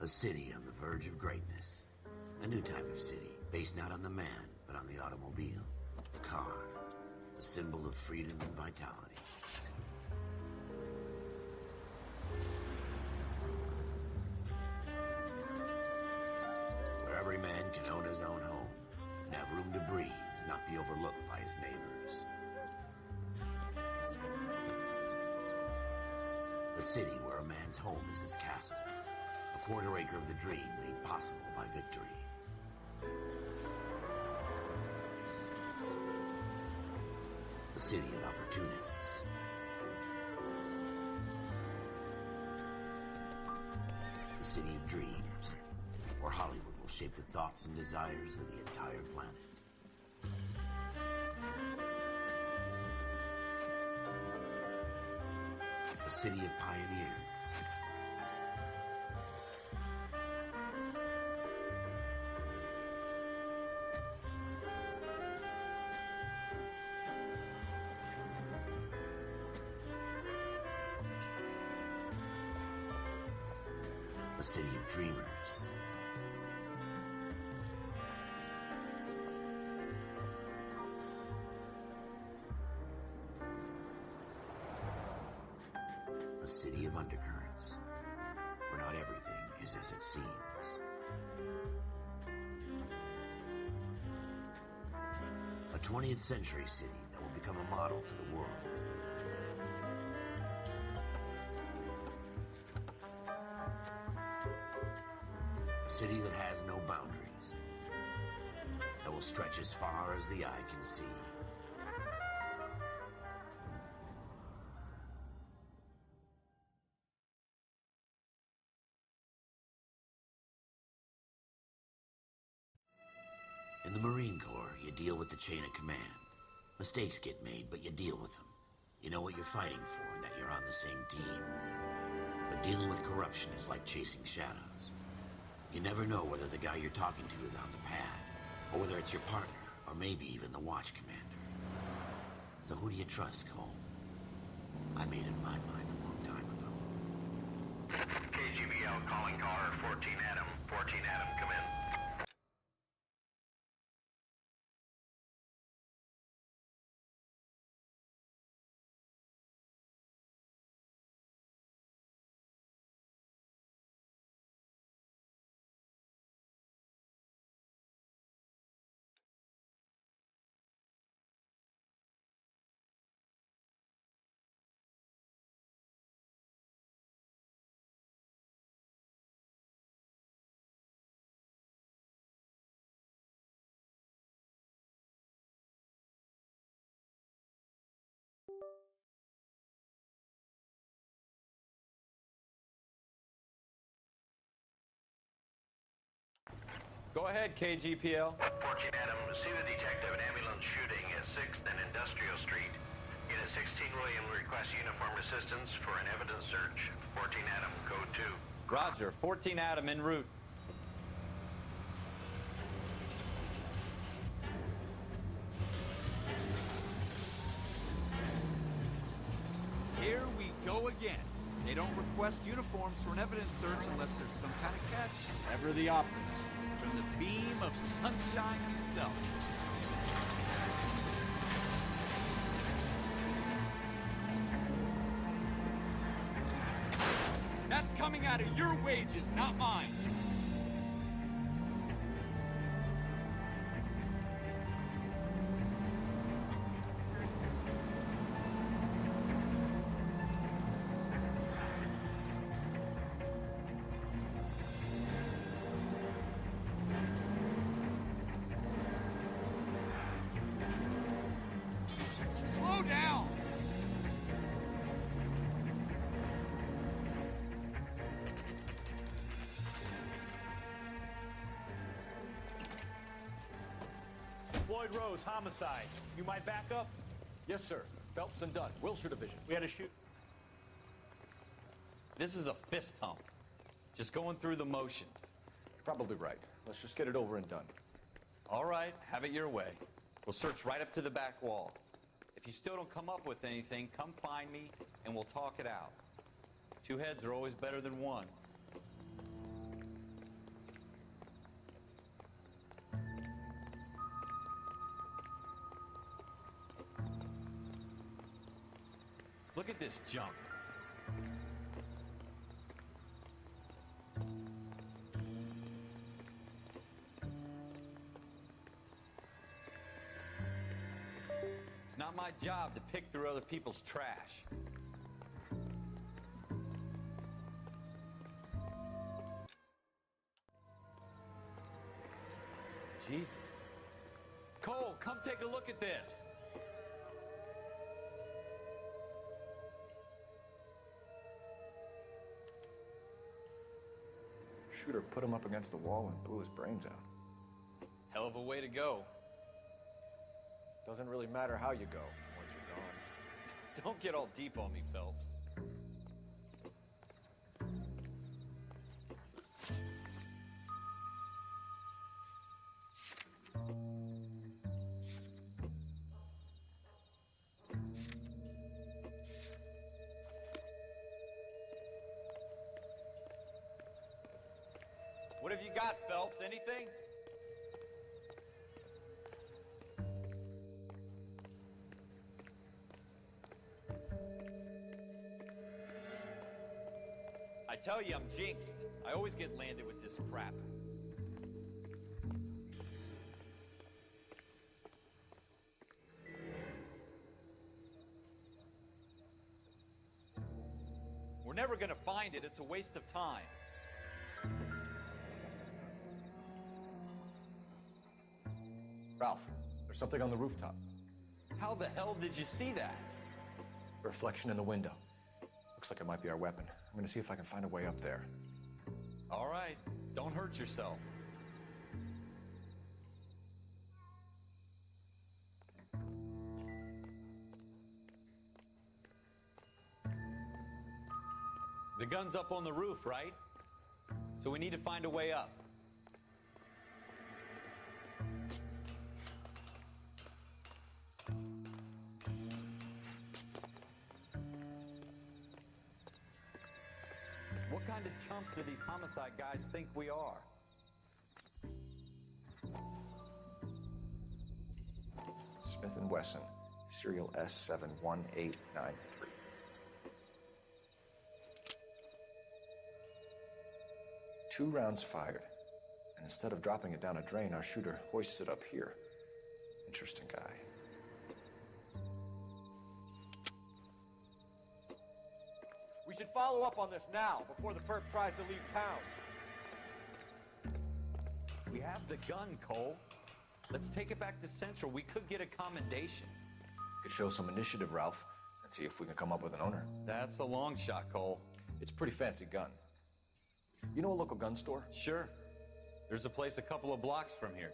A city on the verge of greatness. A new type of city, based not on the man, but on the automobile. The car. The symbol of freedom and vitality. Where every man can own his own home, and have room to breathe, and not be overlooked by his neighbors. A city where a man's home is his castle. A quarter acre of the dream made possible by victory. A city of opportunists. A city of dreams, where Hollywood will shape the thoughts and desires of the entire planet. A city of pioneers. A city of dreamers. A city of undercurrents, where not everything is as it seems. A 20th century city that will become a model for the world. A city that has no boundaries, that will stretch as far as the eye can see. In the Marine Corps, you deal with the chain of command. Mistakes get made, but you deal with them. You know what you're fighting for and that you're on the same team. But dealing with corruption is like chasing shadows. You never know whether the guy you're talking to is on the pad, or whether it's your partner, or maybe even the watch commander. So who do you trust, Cole? I made up my mind a long time ago. KGBL calling caller 14 Adam. 14 Adam, come in. Go ahead, KGPL. 14 Adam, see the detective, an ambulance shooting at 6th and Industrial Street. Unit 16 William requests uniform assistance for an evidence search. 14 Adam, code 2. Roger, 14 Adam en route. Here we go again. They don't request uniforms for an evidence search unless there's some kind of catch. Ever the optimist. From the beam of sunshine himself. That's coming out of your wages, not mine. Slow down! Floyd Rose, homicide. You might back up? Yes, sir. Phelps and Dunn, Wilshire Division. We had a shoot. This is a fist hump. Just going through the motions. Probably right. Let's just get it over and done. All right, have it your way. We'll search right up to the back wall. If you still don't come up with anything, come find me and we'll talk it out. Two heads are always better than one. Look at this junk. It's not my job to pick through other people's trash. Jesus. Cole, come take a look at this. Shooter put him up against the wall and blew his brains out. Hell of a way to go. Doesn't really matter how you go once you're gone. Don't get all deep on me, Phelps. What have you got, Phelps? Anything? I tell you, I'm jinxed. I always get landed with this crap. We're never gonna find it. It's a waste of time. Ralph, there's something on the rooftop. How the hell did you see that? A reflection in the window. Looks like it might be our weapon. I'm gonna see if I can find a way up there. All right, don't hurt yourself. The gun's up on the roof, right? So we need to find a way up. What kind of chumps do these homicide guys think we are? Smith & Wesson, serial S71893. Two rounds fired, and instead of dropping it down a drain, our shooter hoists it up here. Interesting guy. We should follow up on this now, before the perp tries to leave town. We have the gun, Cole. Let's take it back to Central. We could get a commendation. Could show some initiative, Ralph, and see if we can come up with an owner. That's a long shot, Cole. It's a pretty fancy gun. You know a local gun store? Sure. There's a place a couple of blocks from here.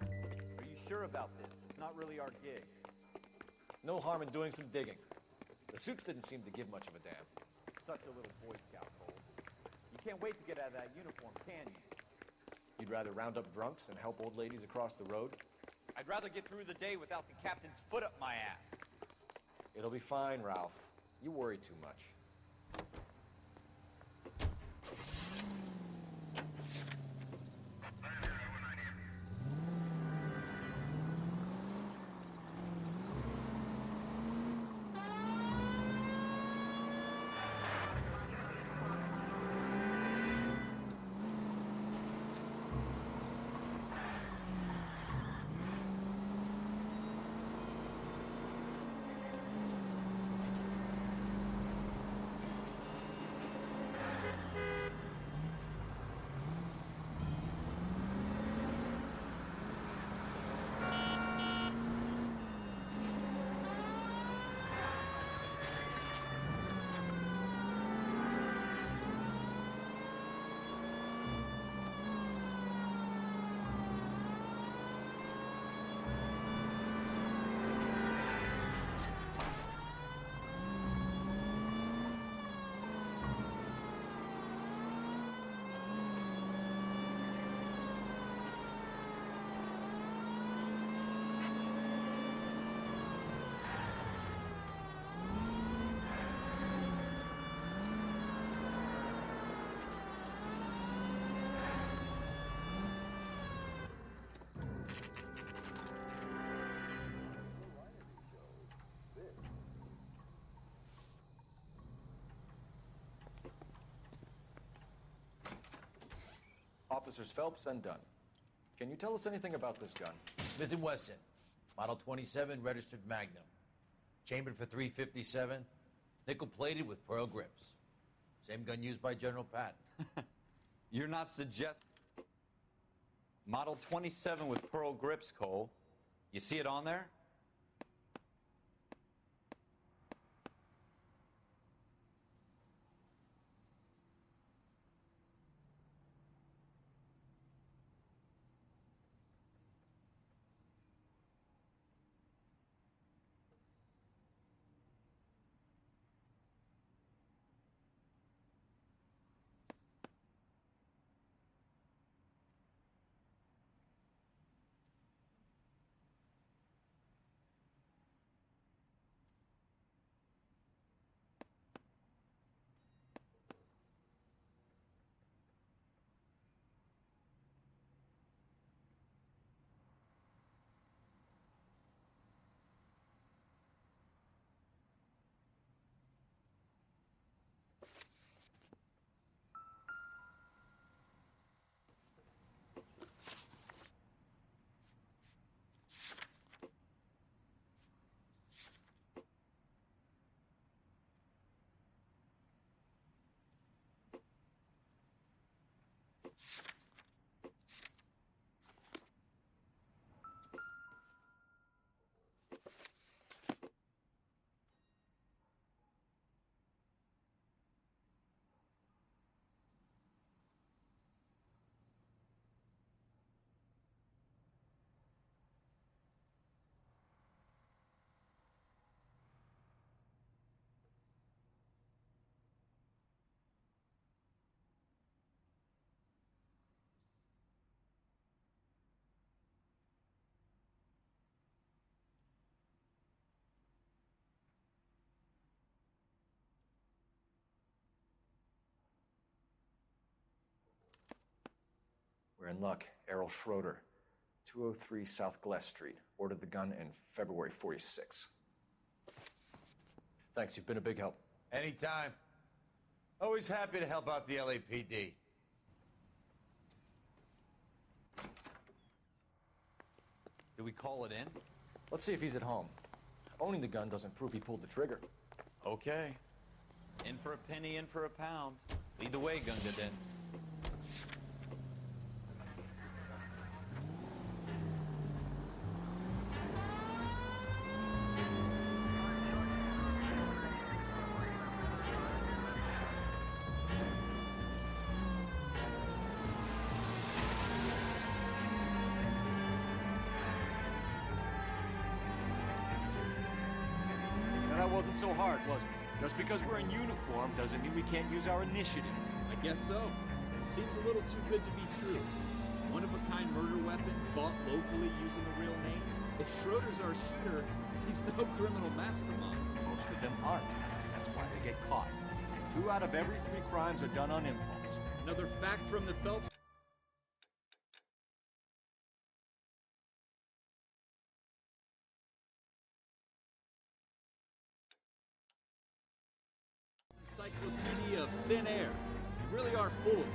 Are you sure about this? It's not really our gig. No harm in doing some digging. The suits didn't seem to give much of a damn. Such a little Boy Scout, Cole. You can't wait to get out of that uniform, can you? You'd rather round up drunks and help old ladies across the road? I'd rather get through the day without the captain's foot up my ass. It'll be fine, Ralph. You worry too much. Officers Phelps and Dunn. Can you tell us anything about this gun? Smith & Wesson, Model 27, registered Magnum. Chambered for .357, nickel-plated with pearl grips. Same gun used by General Patton. You're not suggesting... Model 27 with pearl grips, Cole. You see it on there? We're in luck. Errol Schroeder, 203 South Glass Street. Ordered the gun in February '46. Thanks, you've been a big help. Anytime. Always happy to help out the LAPD. Do we call it in? Let's see if he's at home. Owning the gun doesn't prove he pulled the trigger. Okay. In for a penny, in for a pound. Lead the way, Gunga Din. Now, that wasn't so hard, was it? Just because we're in uniform doesn't mean we can't use our initiative. I guess so. Seems a little too good to be true. One-of-a-kind murder weapon bought locally using a real name? If Schroeder's our shooter, he's no criminal mastermind. Most of them aren't. That's why they get caught. 2 out of every 3 crimes are done on impulse. Another fact from the Phelps encyclopedia of thin air. You really are full of it.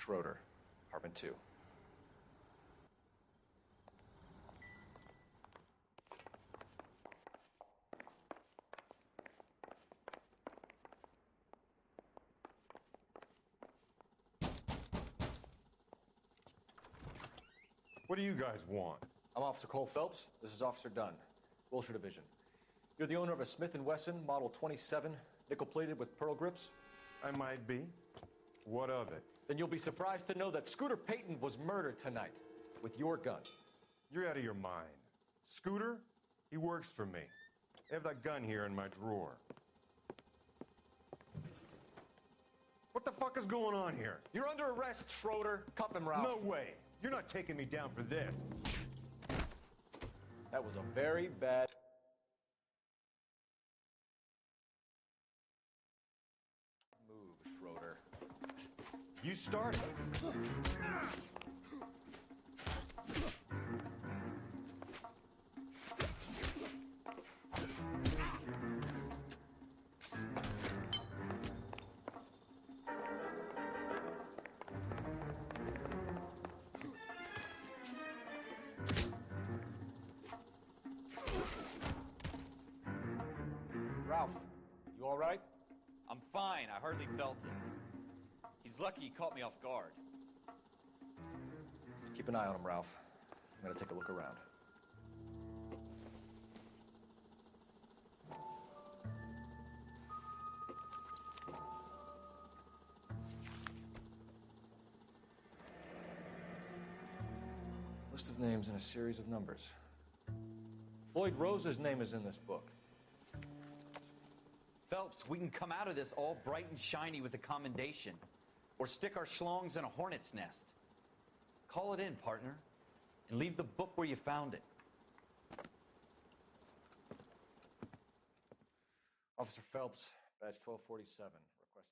Schroeder, apartment 2. What do you guys want? I'm Officer Cole Phelps. This is Officer Dunn, Wilshire Division. You're the owner of a Smith & Wesson Model 27, nickel-plated with pearl grips? I might be. What of it? Then you'll be surprised to know that Scooter Payton was murdered tonight with your gun. You're out of your mind. Scooter? He works for me. I have that gun here in my drawer. What the fuck is going on here? You're under arrest, Schroeder. Cuff him, Ralph. No way. You're not taking me down for this. That was a very bad... move, Schroeder. You started. Ralph, you all right? I'm fine. I hardly felt it. He's lucky he caught me off guard. Keep an eye on him, Ralph. I'm gonna take a look around. List of names and a series of numbers. Floyd Rose's name is in this book. Phelps, we can come out of this all bright and shiny with a commendation, or stick our schlongs in a hornet's nest. Call it in, partner, and leave the book where you found it. Officer Phelps, badge 1247, requesting.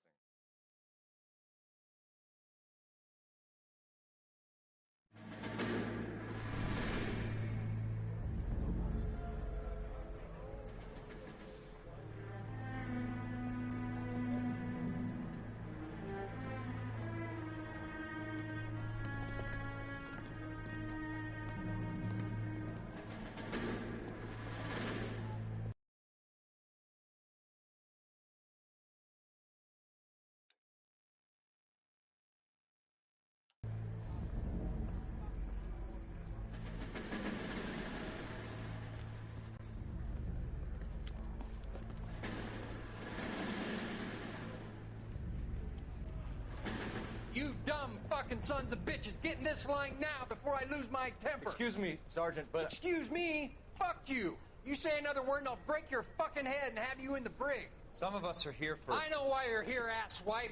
You dumb fucking sons of bitches, get in this line now before I lose my temper. Excuse me, Sergeant, but... Excuse me? Fuck you. You say another word and I'll break your fucking head and have you in the brig. Some of us are here for... I know why you're here, asswipe.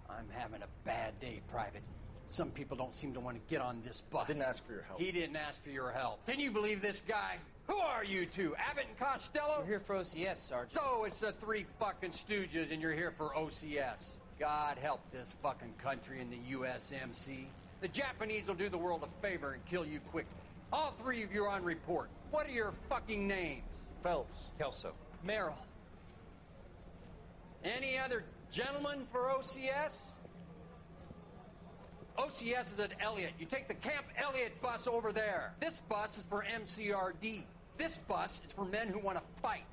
I'm having a bad day, Private. Some people don't seem to want to get on this bus. I didn't ask for your help. He didn't ask for your help. Can you believe this guy? Who are you two? Abbott and Costello? We're here for OCS, Sergeant. So it's the three fucking stooges and you're here for OCS. God help this fucking country and the USMC. The Japanese will do the world a favor and kill you quickly. All three of you are on report. What are your fucking names? Phelps. Kelso. Merrill. Any other gentlemen for OCS? OCS is at Elliott. You take the Camp Elliott bus over there. This bus is for MCRD. This bus is for men who want to fight.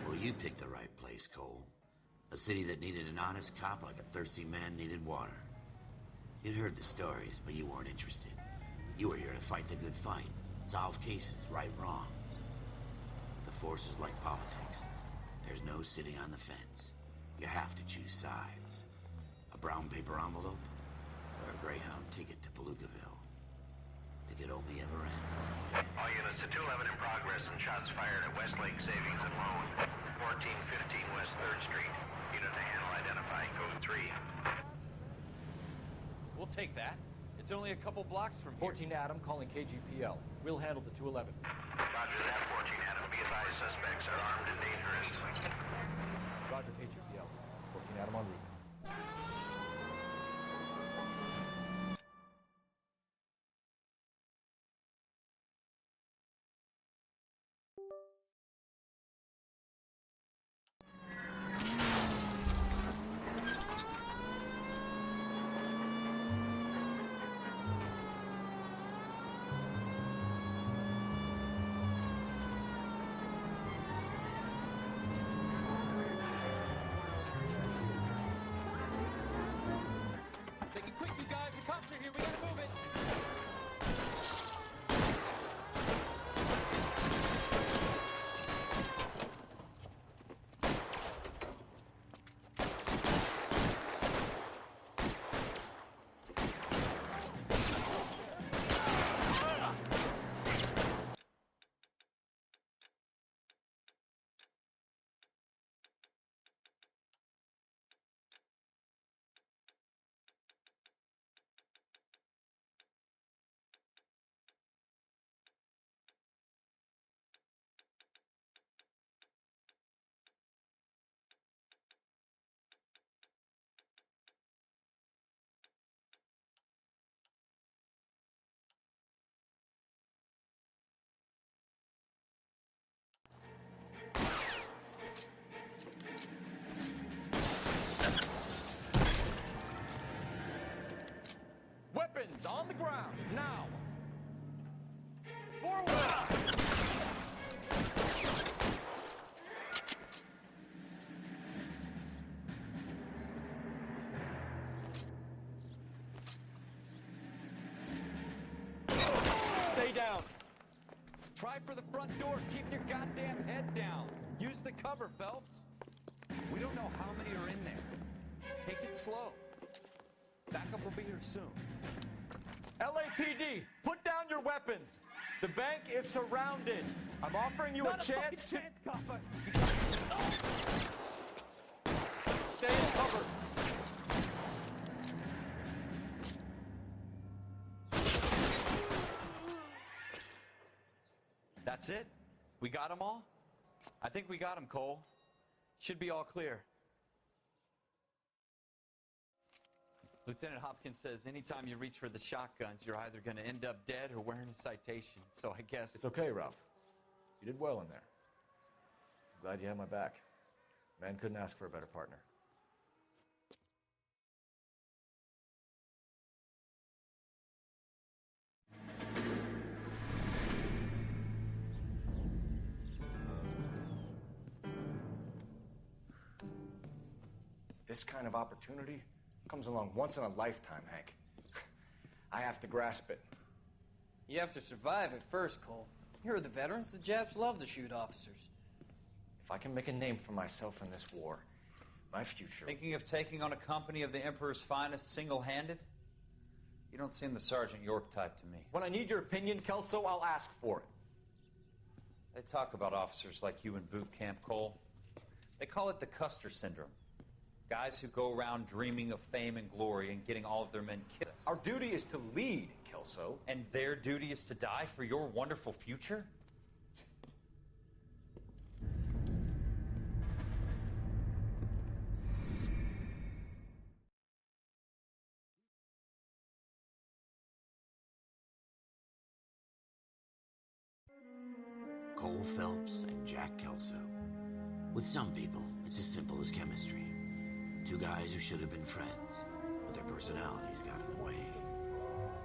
Well, you picked the right place, Cole. A city that needed an honest cop like a thirsty man needed water. You'd heard the stories, but you weren't interested. You were here to fight the good fight, solve cases, right wrongs. The force is like politics. There's no sitting on the fence. You have to choose sides. A brown paper envelope or a Greyhound ticket to Palookaville. It could only ever end. All units to 211 in progress and shots fired at Westlake Savings and Loan, 1415 West 3rd Street. Unit to handle identified, code 3. We'll take that. It's only a couple blocks from here. 14 Adam calling KGPL. We'll handle the 211. Roger that, 14 Adam. Be advised, suspects are armed and dangerous. Roger KGPL. 14 Adam en route. here. We gotta move it. Weapons on the ground, now! Forward! Stay down. Try for the front door. Keep your goddamn head down. Use the cover, Phelps. We don't know how many are in there. Take it slow. Backup will be here soon. LAPD, put down your weapons. The bank is surrounded. I'm offering you a chance to... Stay in cover. That's it? We got them all? I think we got them, Cole. Should be all clear. Lieutenant Hopkins says anytime you reach for the shotguns, you're either going to end up dead or wearing a citation. So I guess... It's okay, Ralph. You did well in there. I'm glad you had my back. Man couldn't ask for a better partner. This kind of opportunity comes along once in a lifetime, Hank. I have to grasp it. You have to survive it first, Cole. Here are the veterans. The Japs love to shoot officers. If I can make a name for myself in this war, my future... Thinking of taking on a company of the Emperor's finest single-handed? You don't seem the Sergeant York type to me. When I need your opinion, Kelso, I'll ask for it. They talk about officers like you in boot camp, Cole. They call it the Custer syndrome. Guys who go around dreaming of fame and glory and getting all of their men killed. Our duty is to lead, Kelso. And their duty is to die for your wonderful future? Cole Phelps and Jack Kelso. With some people, it's as simple as chemistry. Two guys who should have been friends, but their personalities got in the way.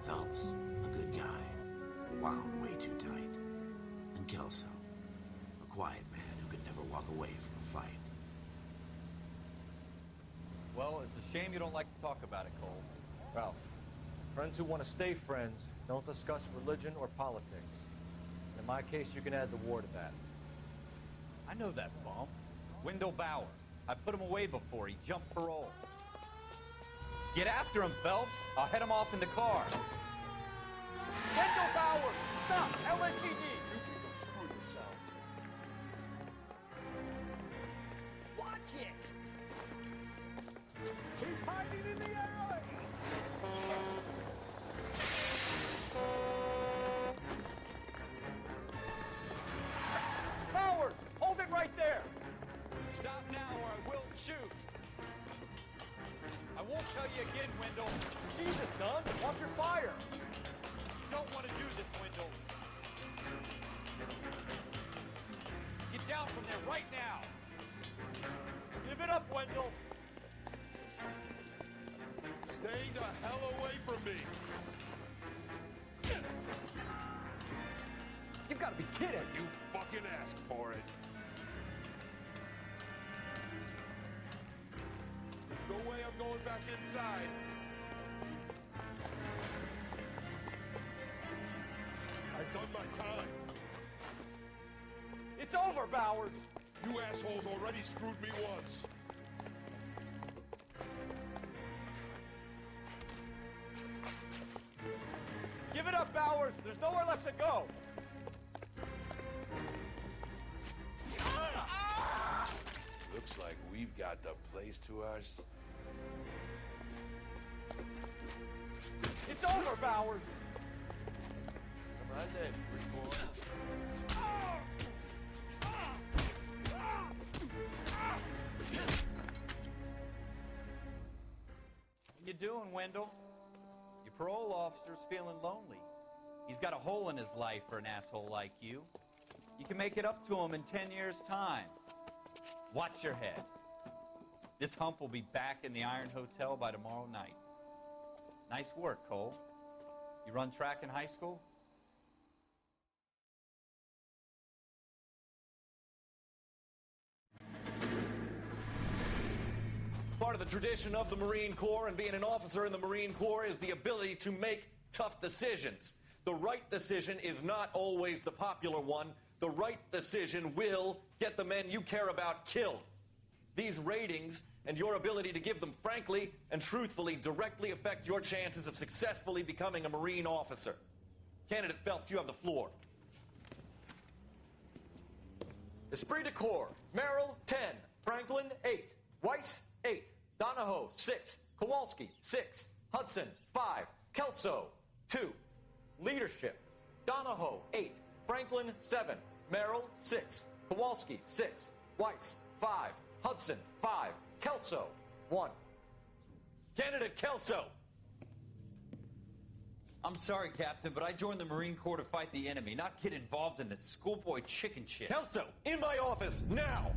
Phelps, a good guy, wound way too tight. And Kelso, a quiet man who could never walk away from a fight. Well, it's a shame you don't like to talk about it, Cole. Ralph, friends who want to stay friends don't discuss religion or politics. In my case, you can add the war to that. I know that bum. Wendell Bowers. I put him away before. He jumped parole. Get after him, Phelps. I'll head him off in the car. Wendell Bowers! Stop! LAPD! You can go screw yourselves. Watch it! He's hiding in the alley! Bowers! Hold it right there! Stop now or I will shoot! I won't tell you again, Wendell. Jesus, Dunn! Watch your fire! You don't want to do this, Wendell. Get down from there right now! Give it up, Wendell! Stay the hell away from me! You've got to be kidding! You fucking asked for it. No way I'm going back inside. over, Bowers! You assholes already screwed me once. Give it up, Bowers! There's nowhere left to go! Looks like we've got the place to us. It's over, Bowers! Come on then, Reborn. How you doing, Wendell? Your parole officer's feeling lonely. He's got a hole in his life for an asshole like you. You can make it up to him in 10 years' time. Watch your head. This hump will be back in the Iron Hotel by tomorrow night. Nice work, Cole. You run track in high school? Part of the tradition of the Marine Corps and being an officer in the Marine Corps is the ability to make tough decisions. The right decision is not always the popular one. The right decision will get the men you care about killed. These ratings and your ability to give them frankly and truthfully directly affect your chances of successfully becoming a Marine officer. Candidate Phelps, you have the floor. Esprit de Corps, Merrill, 10. Franklin, 8. Weiss, 8. Donahoe, 6. Kowalski, 6. Hudson, 5. Kelso, 2. Leadership, Donahoe, 8. Franklin, 7. Merrill, 6. Kowalski, 6. Weiss, 5. Hudson, 5. Kelso, 1. Candidate Kelso. I'm sorry, Captain, but I joined the Marine Corps to fight the enemy, not get involved in this schoolboy chicken shit. Kelso, in my office, now!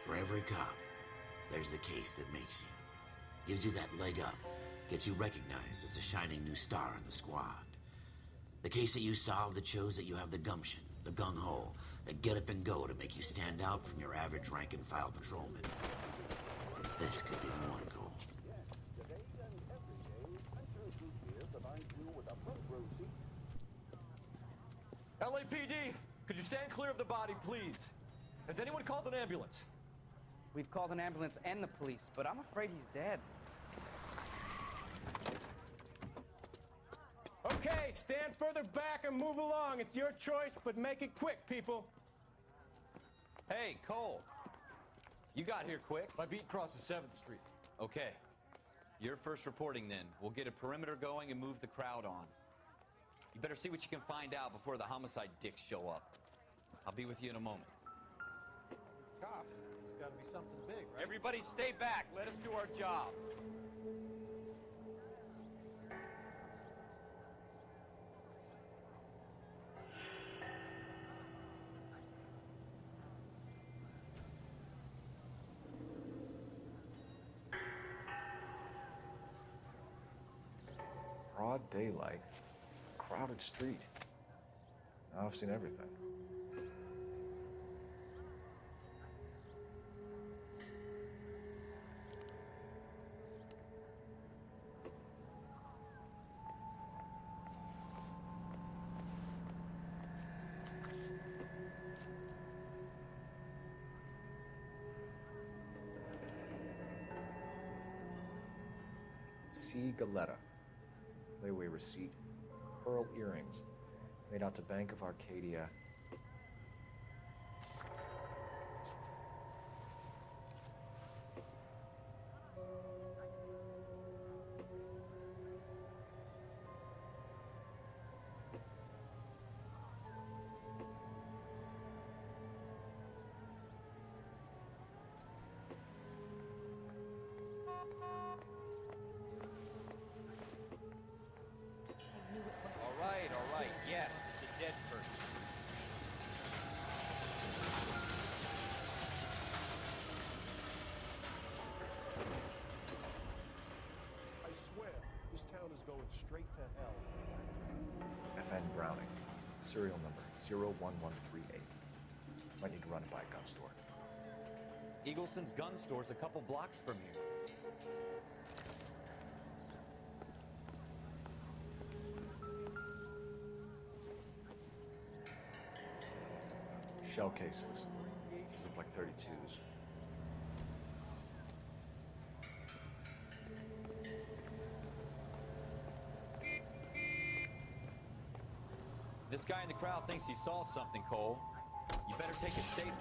For every cop, there's the case that makes you. Gives you that leg up. Gets you recognized as the shining new star in the squad. The case that you solve that shows that you have the gumption, the gung-ho, the get up and go to make you stand out from your average rank-and-file patrolman. This could be the one, Cole. LAPD, could you stand clear of the body, please? Has anyone called an ambulance? We've called an ambulance and the police, but I'm afraid he's dead. Okay, stand further back and move along. It's your choice, but make it quick, people. Hey, Cole. You got here quick. My beat crosses 7th Street. Okay. You're first reporting then. We'll get a perimeter going and move the crowd on. You better see what you can find out before the homicide dicks show up. I'll be with you in a moment. Cops, it's got to be something big, right? Everybody stay back. Let us do our job. Broad daylight, crowded street. Now I've seen everything. C. Galetta. Layaway receipt. Pearl earrings. Made out to Bank of Arcadia. All right. Yes, it's a dead person. I swear, this town is going straight to hell. FN Browning. Serial number 01138. Might need to run it by a gun store. Eagleson's gun store's a couple blocks from here. Shell cases. These look like 32s. This guy in the crowd thinks he saw something, Cole. You better take a statement.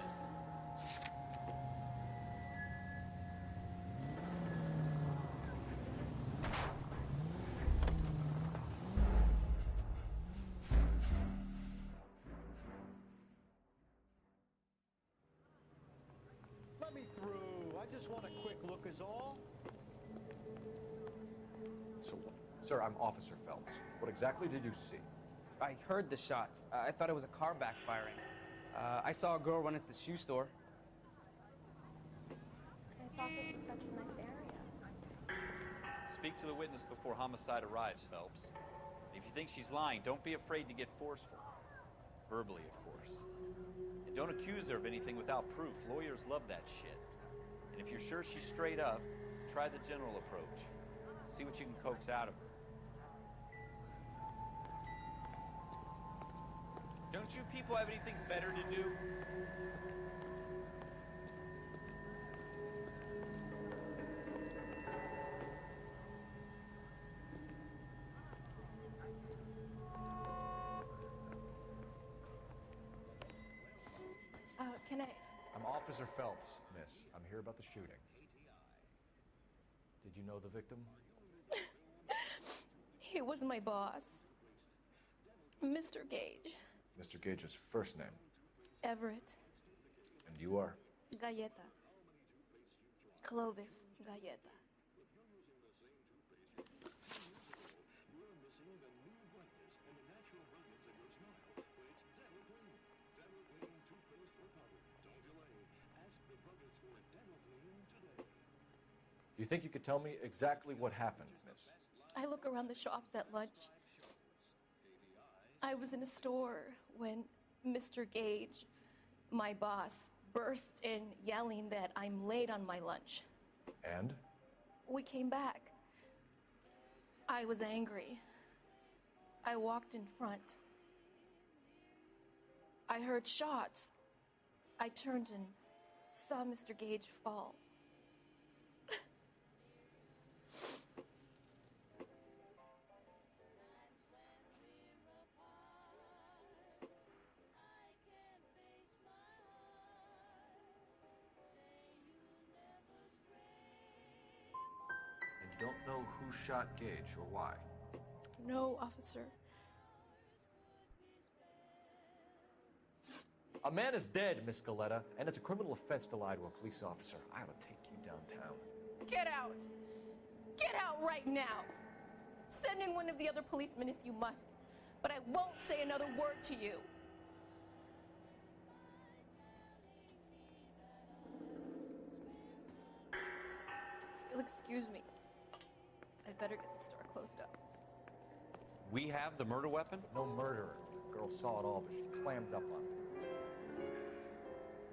Let me through. I just want a quick look is all. So, sir, I'm Officer Phelps. What exactly did you see? I heard the shots. I thought it was a car backfiring. I saw a girl run into the shoe store. I thought this was such a nice area. Speak to the witness before homicide arrives, Phelps. If you think she's lying, don't be afraid to get forceful. Verbally, of course. And don't accuse her of anything without proof. Lawyers love that shit. And if you're sure she's straight up, try the general approach. See what you can coax out of her. Don't you people have anything better to do? Can I... I'm Officer Phelps, miss. I'm here about the shooting. Did you know the victim? He was my boss. Mr. Gage. Mr. Gage's first name. Everett. And you are? Galleta. Clovis Galleta. Do you think you could tell me exactly what happened, miss? I look around the shops at lunch. I was in a store when Mr. Gage, my boss, bursts in yelling that I'm late on my lunch. And? We came back. I was angry. I walked in front. I heard shots. I turned and saw Mr. Gage fall. You don't know who shot Gage or why? No, officer. A man is dead, Miss Galleta, and it's a criminal offense to lie to a police officer. I ought to take you downtown. Get out! Get out right now! Send in one of the other policemen if you must, but I won't say another word to you. You'll excuse me. I'd better get the store closed up. We have the murder weapon? No murderer. The girl saw it all, but she clammed up on it.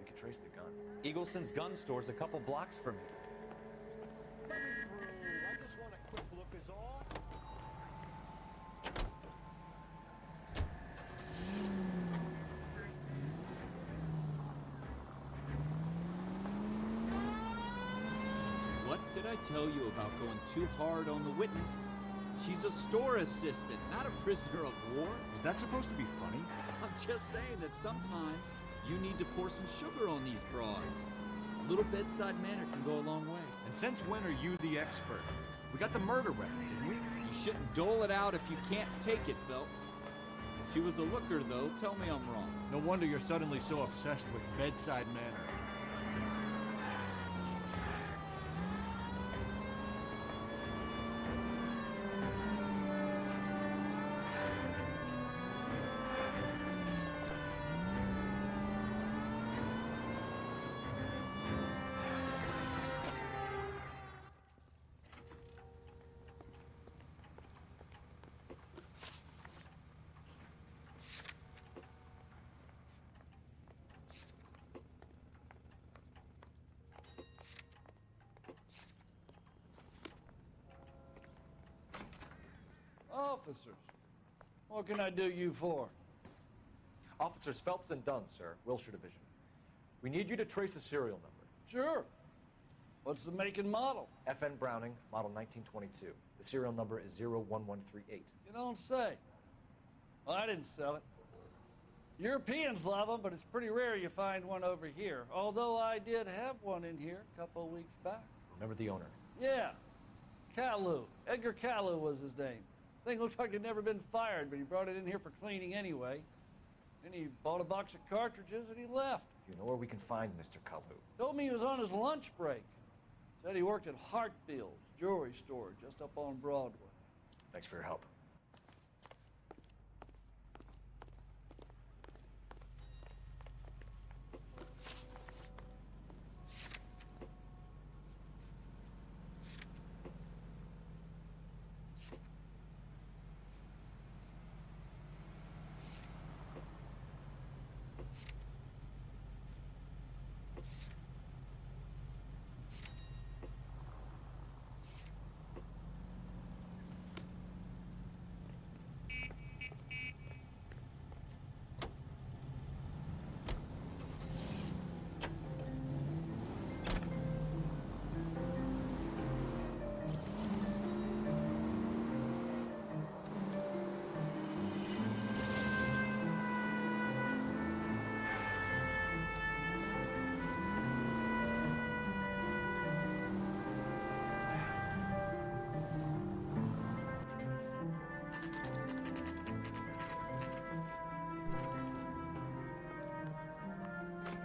We could trace the gun. Eagleson's gun store's a couple blocks from here. Let me through. I just want a quick look is all. What did I tell you about going too hard on the witness? She's a store assistant, not a prisoner of war. Is that supposed to be funny? I'm just saying that sometimes you need to pour some sugar on these broads. A little bedside manner can go a long way. And since when are you the expert? We got the murder weapon, didn't we? You shouldn't dole it out if you can't take it, Phelps. She was a looker, though. Tell me I'm wrong. No wonder you're suddenly so obsessed with bedside manner. officers. What can I do you for? Officers Phelps and Dunn, sir, Wilshire Division. We need you to trace a serial number. Sure. What's the make and model? FN Browning, model 1922. The serial number is 01138. You don't say. Well, I didn't sell it. Europeans love them, but it's pretty rare you find one over here. Although I did have one in here a couple of weeks back. Remember the owner? Yeah. Kalu. Edgar Kalu was his name. Thing looked like he'd never been fired, but he brought it in here for cleaning anyway. Then he bought a box of cartridges and he left. You know where we can find Mr. Kalu? Told me he was on his lunch break. Said he worked at Hartfield's jewelry store just up on Broadway. Thanks for your help.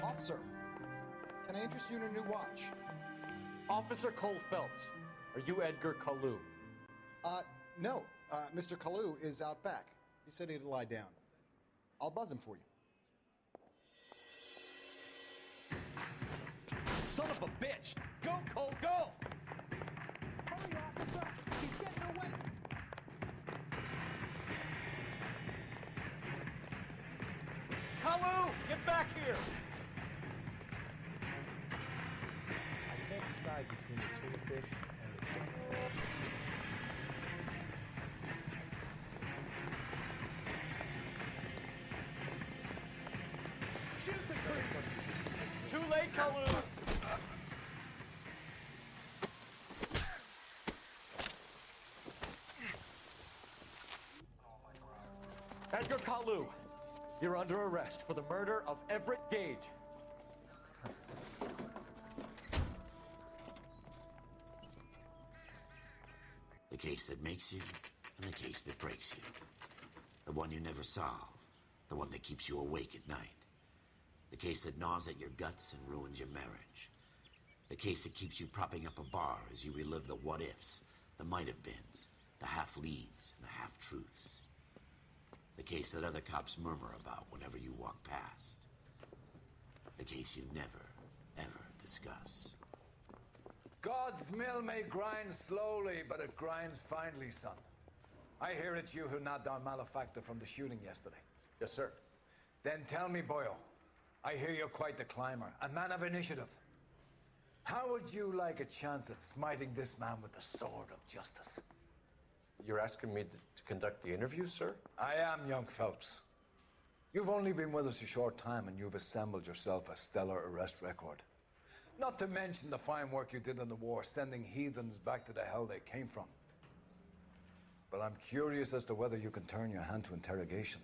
Officer, can I interest you in a new watch? Officer Cole Phelps, are you Edgar Kalu? No. Mr. Kalu is out back. He said he'd lie down. I'll buzz him for you. Son of a bitch! Go, Cole, go! Hurry, officer! He's getting away! Kalu, get back here! I can't decide between the tuna fish and the tuna. Shoot the creep! Too late, Kalu! Edgar Kalu, you're under arrest for the murder of Everett Gage. The case that makes you, and the case that breaks you. The one you never solve, the one that keeps you awake at night. The case that gnaws at your guts and ruins your marriage. The case that keeps you propping up a bar as you relive the what-ifs, the might-have-beens, the half-leads, and the half-truths. The case that other cops murmur about whenever you walk past. The case you never, ever discuss. God's mill may grind slowly, but it grinds finely, son. I hear it's you who nabbed our malefactor from the shooting yesterday. Yes, sir. Then tell me, Boyle, I hear you're quite the climber, a man of initiative. How would you like a chance at smiting this man with the sword of justice? You're asking me to conduct the interview, sir? I am, young Phelps. You've only been with us a short time, and you've assembled yourself a stellar arrest record. Not to mention the fine work you did in the war, sending heathens back to the hell they came from. But I'm curious as to whether you can turn your hand to interrogation.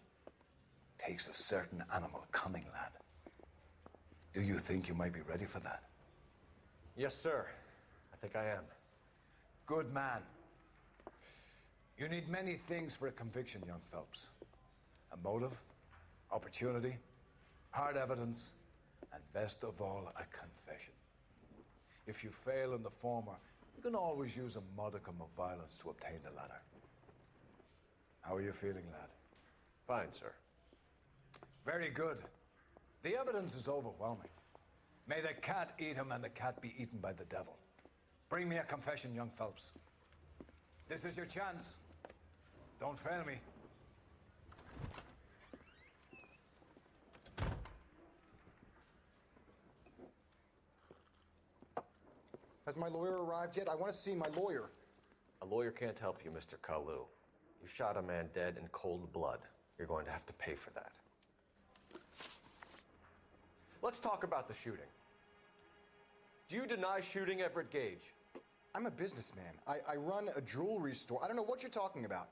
Takes a certain animal cunning, lad. Do you think you might be ready for that? Yes, sir. I think I am. Good man. You need many things for a conviction, young Phelps. A motive, opportunity, hard evidence, and best of all, a confession. If you fail in the former, you can always use a modicum of violence to obtain the latter. How are you feeling, lad? Fine, sir. Very good. The evidence is overwhelming. May the cat eat him and the cat be eaten by the devil. Bring me a confession, young Phelps. This is your chance. Don't fail me. Has my lawyer arrived yet? I want to see my lawyer. A lawyer can't help you, Mr. Kalu. You shot a man dead in cold blood. You're going to have to pay for that. Let's talk about the shooting. Do you deny shooting Everett Gage? I'm a businessman. I run a jewelry store. I don't know what you're talking about.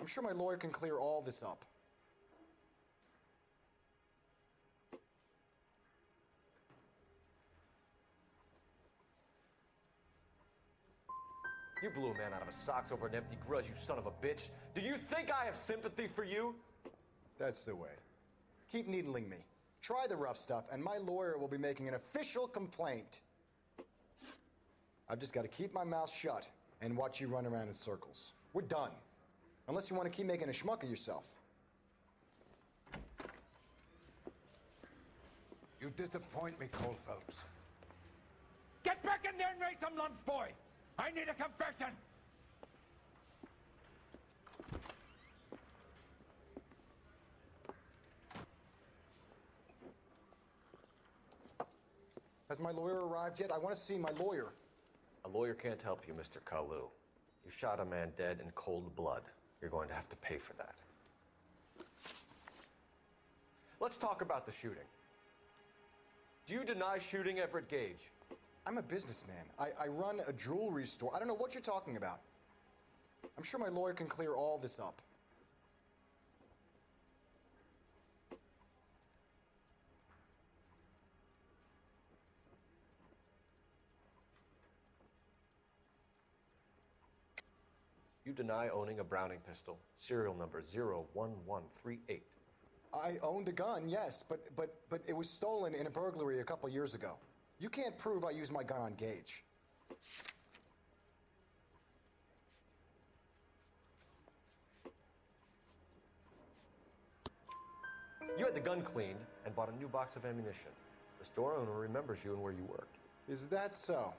I'm sure my lawyer can clear all this up. You blew a man out of his socks over an empty grudge, you son of a bitch. Do you think I have sympathy for you? That's the way. Keep needling me. Try the rough stuff, and my lawyer will be making an official complaint. I've just got to keep my mouth shut and watch you run around in circles. We're done. Unless you want to keep making a schmuck of yourself. You disappoint me, Cole Phelps. Get back in there and raise some lumps, boy! I need a confession! Has my lawyer arrived yet? I want to see my lawyer. A lawyer can't help you, Mr. Kalu. You shot a man dead in cold blood. You're going to have to pay for that. Let's talk about the shooting. Do you deny shooting Everett Gage? I'm a businessman. I run a jewelry store. I don't know what you're talking about. I'm sure my lawyer can clear all this up. You deny owning a Browning pistol, serial number 01138. I owned a gun, yes, but it was stolen in a burglary a couple years ago. You can't prove I used my gun on Gage. You had the gun cleaned and bought a new box of ammunition. The store owner remembers you and where you worked. Is that so?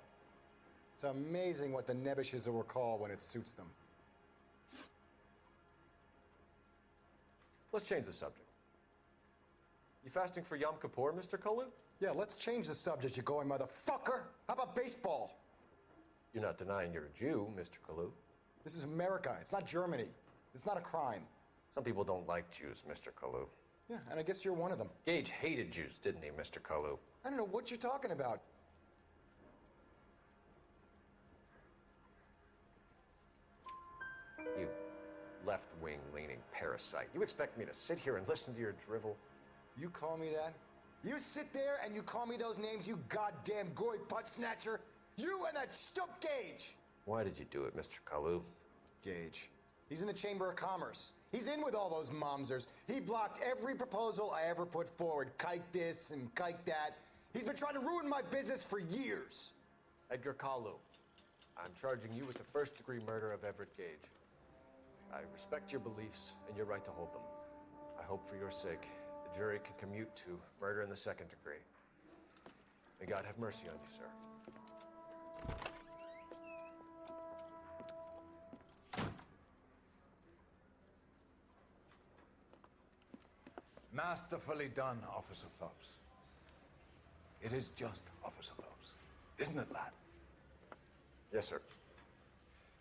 It's amazing what the nebbishes will recall when it suits them. Let's change the subject. You fasting for Yom Kippur, Mr. Kalu? Yeah, let's change the subject, you going motherfucker. How about baseball? You're not denying you're a Jew, Mr. Kalu. This is America. It's not Germany. It's not a crime. Some people don't like Jews, Mr. Kalu. Yeah, and I guess you're one of them. Gage hated Jews, didn't he, Mr. Kalu? I don't know what you're talking about. You left-wing leaning parasite. You expect me to sit here and listen to your drivel? You call me that? You sit there and you call me those names, you goddamn goy putt snatcher? You and that stup Gage! Why did you do it, Mr. Kalu? Gage. He's in the Chamber of Commerce. He's in with all those momsers. He blocked every proposal I ever put forward. Kike this and kike that. He's been trying to ruin my business for years. Edgar Kalu, I'm charging you with the first-degree murder of Everett Gage. I respect your beliefs and your right to hold them. I hope for your sake the jury can commute to murder in the second degree. May God have mercy on you, sir. Masterfully done, Officer Phelps. It is just, Officer Phelps. Isn't it, lad? Yes, sir.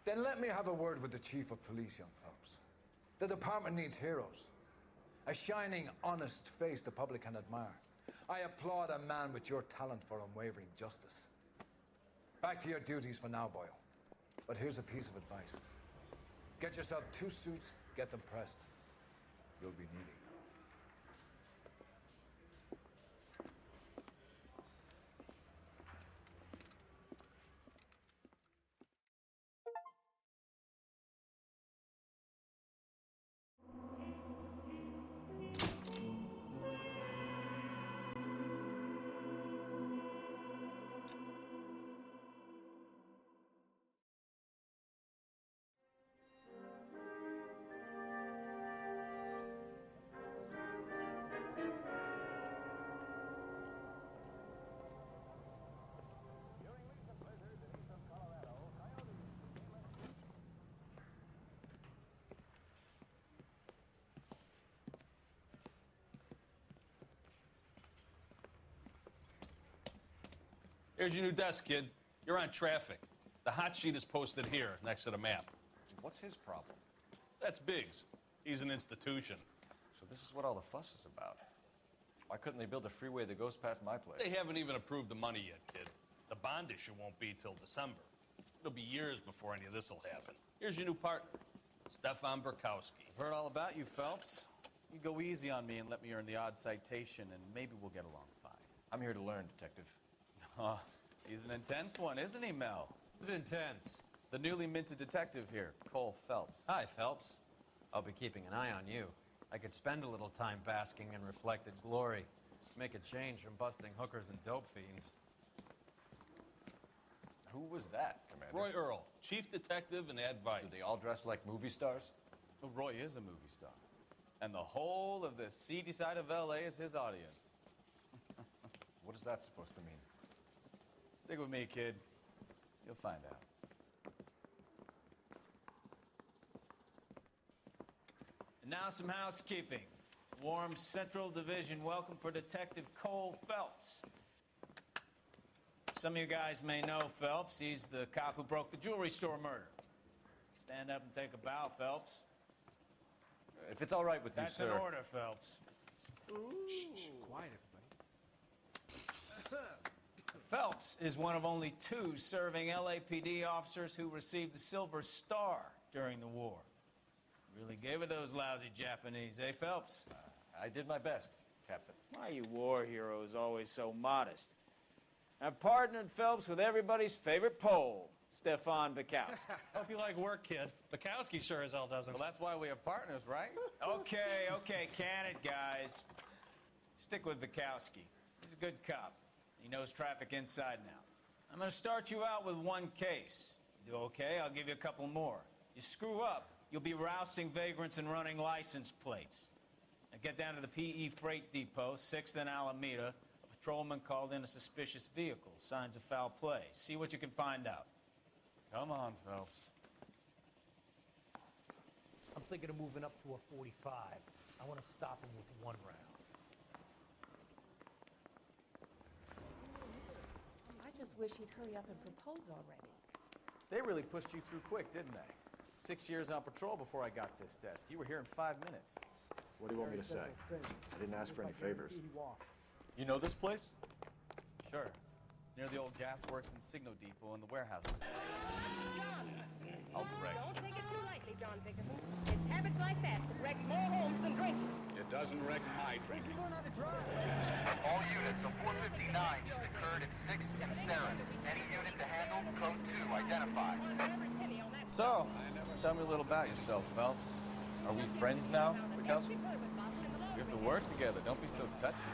Then let me have a word with the Chief of Police, young Phelps. The department needs heroes. A shining, honest face the public can admire. I applaud a man with your talent for unwavering justice. Back to your duties for now, Boyle. But here's a piece of advice. Get yourself 2 suits, get them pressed. You'll be needing them. Here's your new desk, kid. You're on traffic. The hot sheet is posted here, next to the map. What's his problem? That's Biggs. He's an institution. So this is what all the fuss is about. Why couldn't they build a freeway that goes past my place? They haven't even approved the money yet, kid. The bond issue won't be till December. It'll be years before any of this will happen. Here's your new partner, Stefan Burkowski. I've heard all about you, Phelps. You go easy on me and let me earn the odd citation, and maybe we'll get along fine. I'm here to learn, Detective. Oh, he's an intense one, isn't he, Mel? Who's intense? The newly minted detective here, Cole Phelps. Hi, Phelps. I'll be keeping an eye on you. I could spend a little time basking in reflected glory. Make a change from busting hookers and dope fiends. Who was that, Commander? Roy Earl, chief detective and advice. Do they all dress like movie stars? Well, Roy is a movie star. And the whole of the seedy side of L.A. is his audience. What is that supposed to mean? Stick with me, kid. You'll find out. And now some housekeeping. Warm Central Division welcome for Detective Cole Phelps. Some of you guys may know Phelps. He's the cop who broke the jewelry store murder. Stand up and take a bow, Phelps. If it's all right with you, That's sir. an order, Phelps. Shh, quiet, everybody. Phelps is one of only 2 serving LAPD officers who received the Silver Star during the war. Really gave it those lousy Japanese, eh, Phelps? I did my best, Captain. Why, you war heroes always so modest. I've partnered Phelps with everybody's favorite Pole, Stefan Bukowski. Hope you like work, kid. Bukowski sure as hell doesn't. Well, that's why we have partners, right? Okay, can it, guys. Stick with Bukowski. He's a good cop. He knows traffic inside now. I'm going to start you out with 1 case. You do okay, I'll give you a couple more. You screw up, you'll be rousting vagrants and running license plates. Now get down to the PE Freight Depot, 6th and Alameda. A patrolman called in a suspicious vehicle. Signs of foul play. See what you can find out. Come on, Phelps. I'm thinking of moving up to a 45. I want to stop him with 1 round. I just wish he'd hurry up and propose already. They really pushed you through quick, didn't they? 6 years on patrol before I got this desk. You were here in 5 minutes. So what do you want me to say? I didn't ask for any favors. You know this place? Sure. Near the old gas works and Signo Depot and the warehouse district. I'll direct. Don't take it too lightly, John Dickerson. It's habits like that that wreck more homes than drinking. It doesn't wreck my drinking. All units, a 459 just occurred at 6th and Sarah's. Any unit to handle, code 2, identified. So, tell me a little about yourself, Phelps. Are we friends now, Bukowski? We have to work together. Don't be so touchy.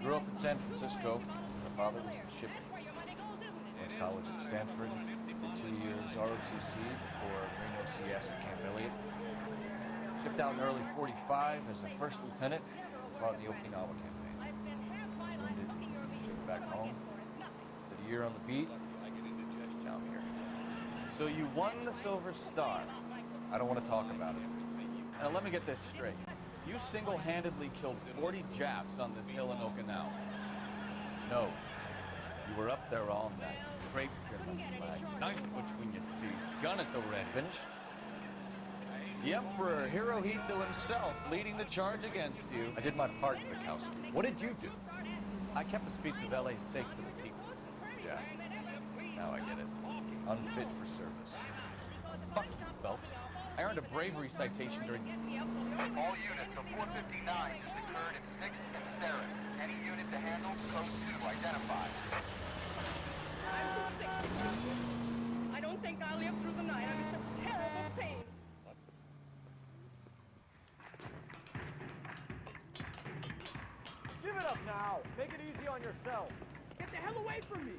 Grew up in San Francisco. My father was in shipping. Went to college at Stanford. Did 2 years ROTC before Reno CS at Camp Elliott. Shipped out in early 45 as a first lieutenant. Fought in the Okinawa campaign. Wounded. Shipped back home. Did a year on the beat. Now I'm here. So you won the Silver Star. I don't want to talk about it. Now let me get this straight. You single-handedly killed 40 Japs on this hill in Okinawa. No. You were up there all night, draped in the flag, knife between your teeth, gun at the ready. Finished? The Emperor Hirohito himself leading the charge against you. I did my part, Bukowski. What did you do? I kept the streets of L.A. safe for the people. Yeah. Now I get it. Unfit for service. Fuck you, Phelps. I earned a bravery citation during this. All units, a 459 just occurred at 6th and Sarah's. Any unit to handle, code 2, identified. I'm too sick. I don't think I'll live through the night. I'm in such terrible pain. Give it up now. Make it easy on yourself. Get the hell away from me.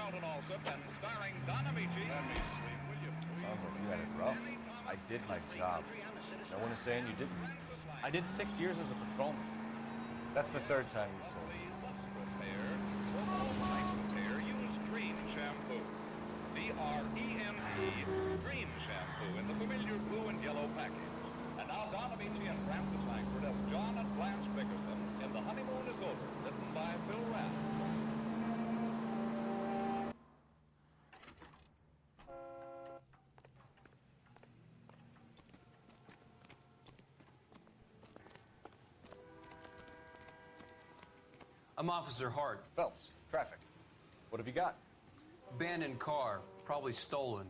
Charlton Alsop and starring Donna Michi. Sounds like you had it rough. I did my job. No one is saying you didn't. I did 6 years as a patrolman. That's the third time you've told me. Repair, use Dream Shampoo. D-R-E-M-E, Dream Shampoo in the familiar blue and yellow package. And now Donna Michi and Francis Langford as John and Blanche Bickerson in The Honeymoon is Over, written by Phil Rath. I'm Officer Hart. Phelps, traffic. What have you got? Abandoned car, probably stolen.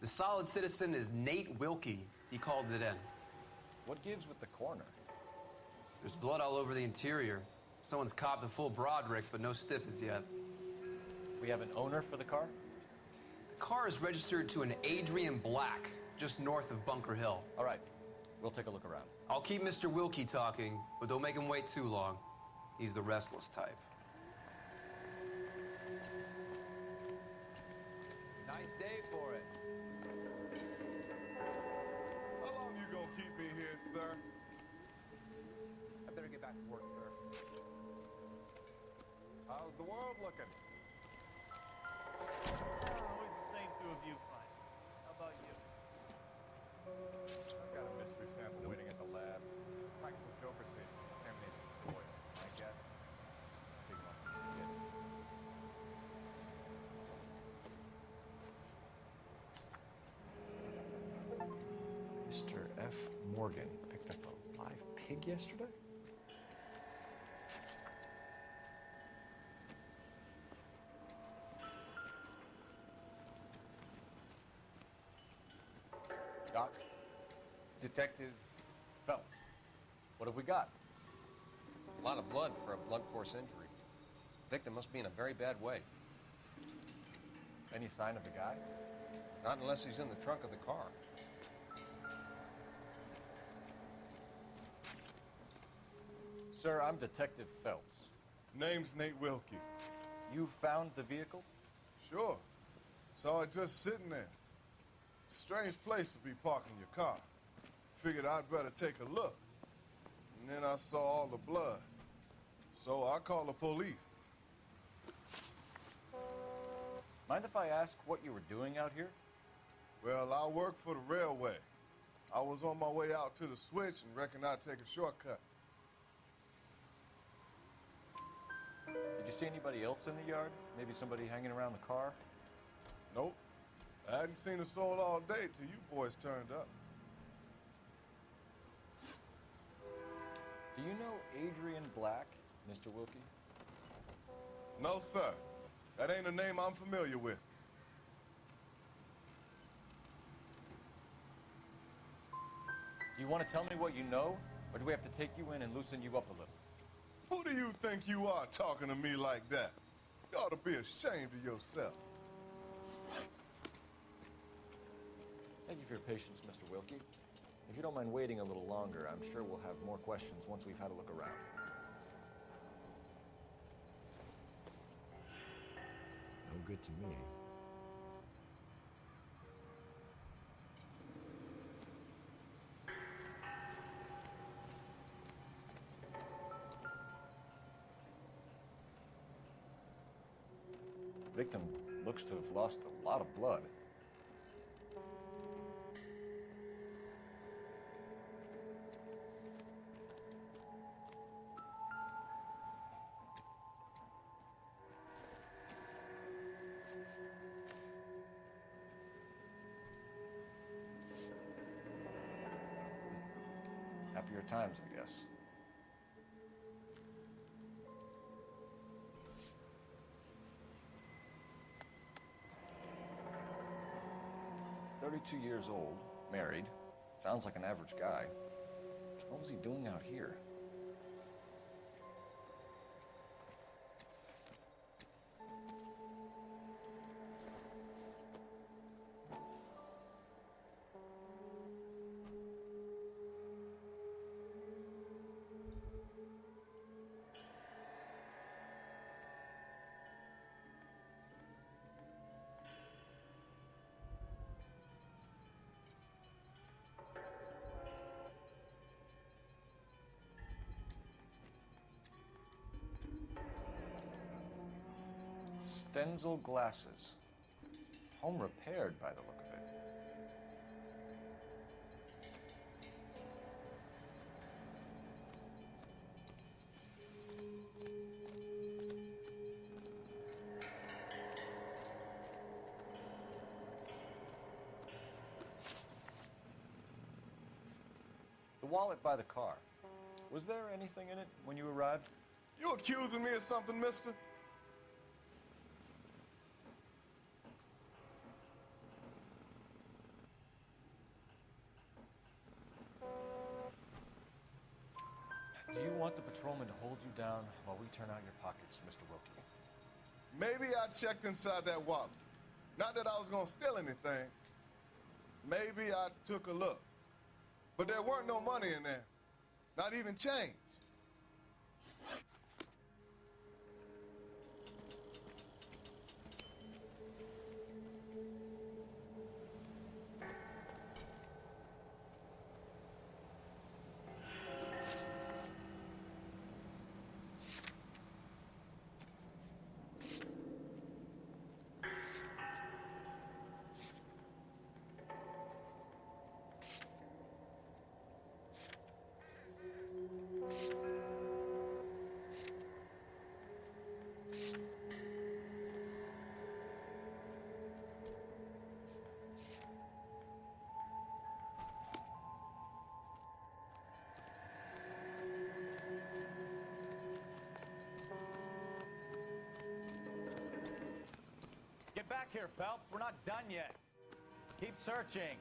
The solid citizen is Nate Wilkie. He called it in. What gives with the coroner? There's blood all over the interior. Someone's copped a full Broderick, but no stiff as yet. We have an owner for the car? The car is registered to an Adrian Black, just north of Bunker Hill. All right, we'll take a look around. I'll keep Mr. Wilkie talking, but don't make him wait too long. He's the restless type. Nice day for it. How long you gonna keep me here, sir? I better get back to work, sir. How's the world looking? Always the same through a viewfinder. How about you? I've got a mystery sample waiting at the lab. Practical joker said contaminated soil. I guess. Big enough to get. Mr. F. Morgan picked up a live pig yesterday? Doc? Detective Phelps. What have we got? A lot of blood for a blunt force injury. Victim must be in a very bad way. Any sign of the guy? Not unless he's in the trunk of the car. Sir, I'm Detective Phelps. Name's Nate Wilkie. You found the vehicle? Sure. Saw it just sitting there. Strange place to be parking your car. Figured I'd better take a look. And then I saw all the blood. So I called the police. Mind if I ask what you were doing out here? Well, I work for the railway. I was on my way out to the switch and reckoned I'd take a shortcut. Did you see anybody else in the yard? Maybe somebody hanging around the car? Nope. I hadn't seen a soul all day till you boys turned up. Do you know Adrian Black, Mr. Wilkie? No, sir. That ain't a name I'm familiar with. Do you want to tell me what you know, or do we have to take you in and loosen you up a little? Who do you think you are talking to me like that? You ought to be ashamed of yourself. Thank you for your patience, Mr. Wilkie. If you don't mind waiting a little longer, I'm sure we'll have more questions once we've had a look around. No good to me. Victim looks to have lost a lot of blood. Happier times, I guess. "32 years old, married, sounds like an average guy. What was he doing out here?" Stenzel glasses. Home repaired by the look of it. The wallet by the car. Was there anything in it when you arrived? You accusing me of something, mister? Do you want the patrolman to hold you down while we turn out your pockets, Mr. Wilkie? Maybe I checked inside that wallet. Not that I was gonna steal anything. Maybe I took a look. But there weren't no money in there. Not even change. Get back here, Phelps. We're not done yet. Keep searching.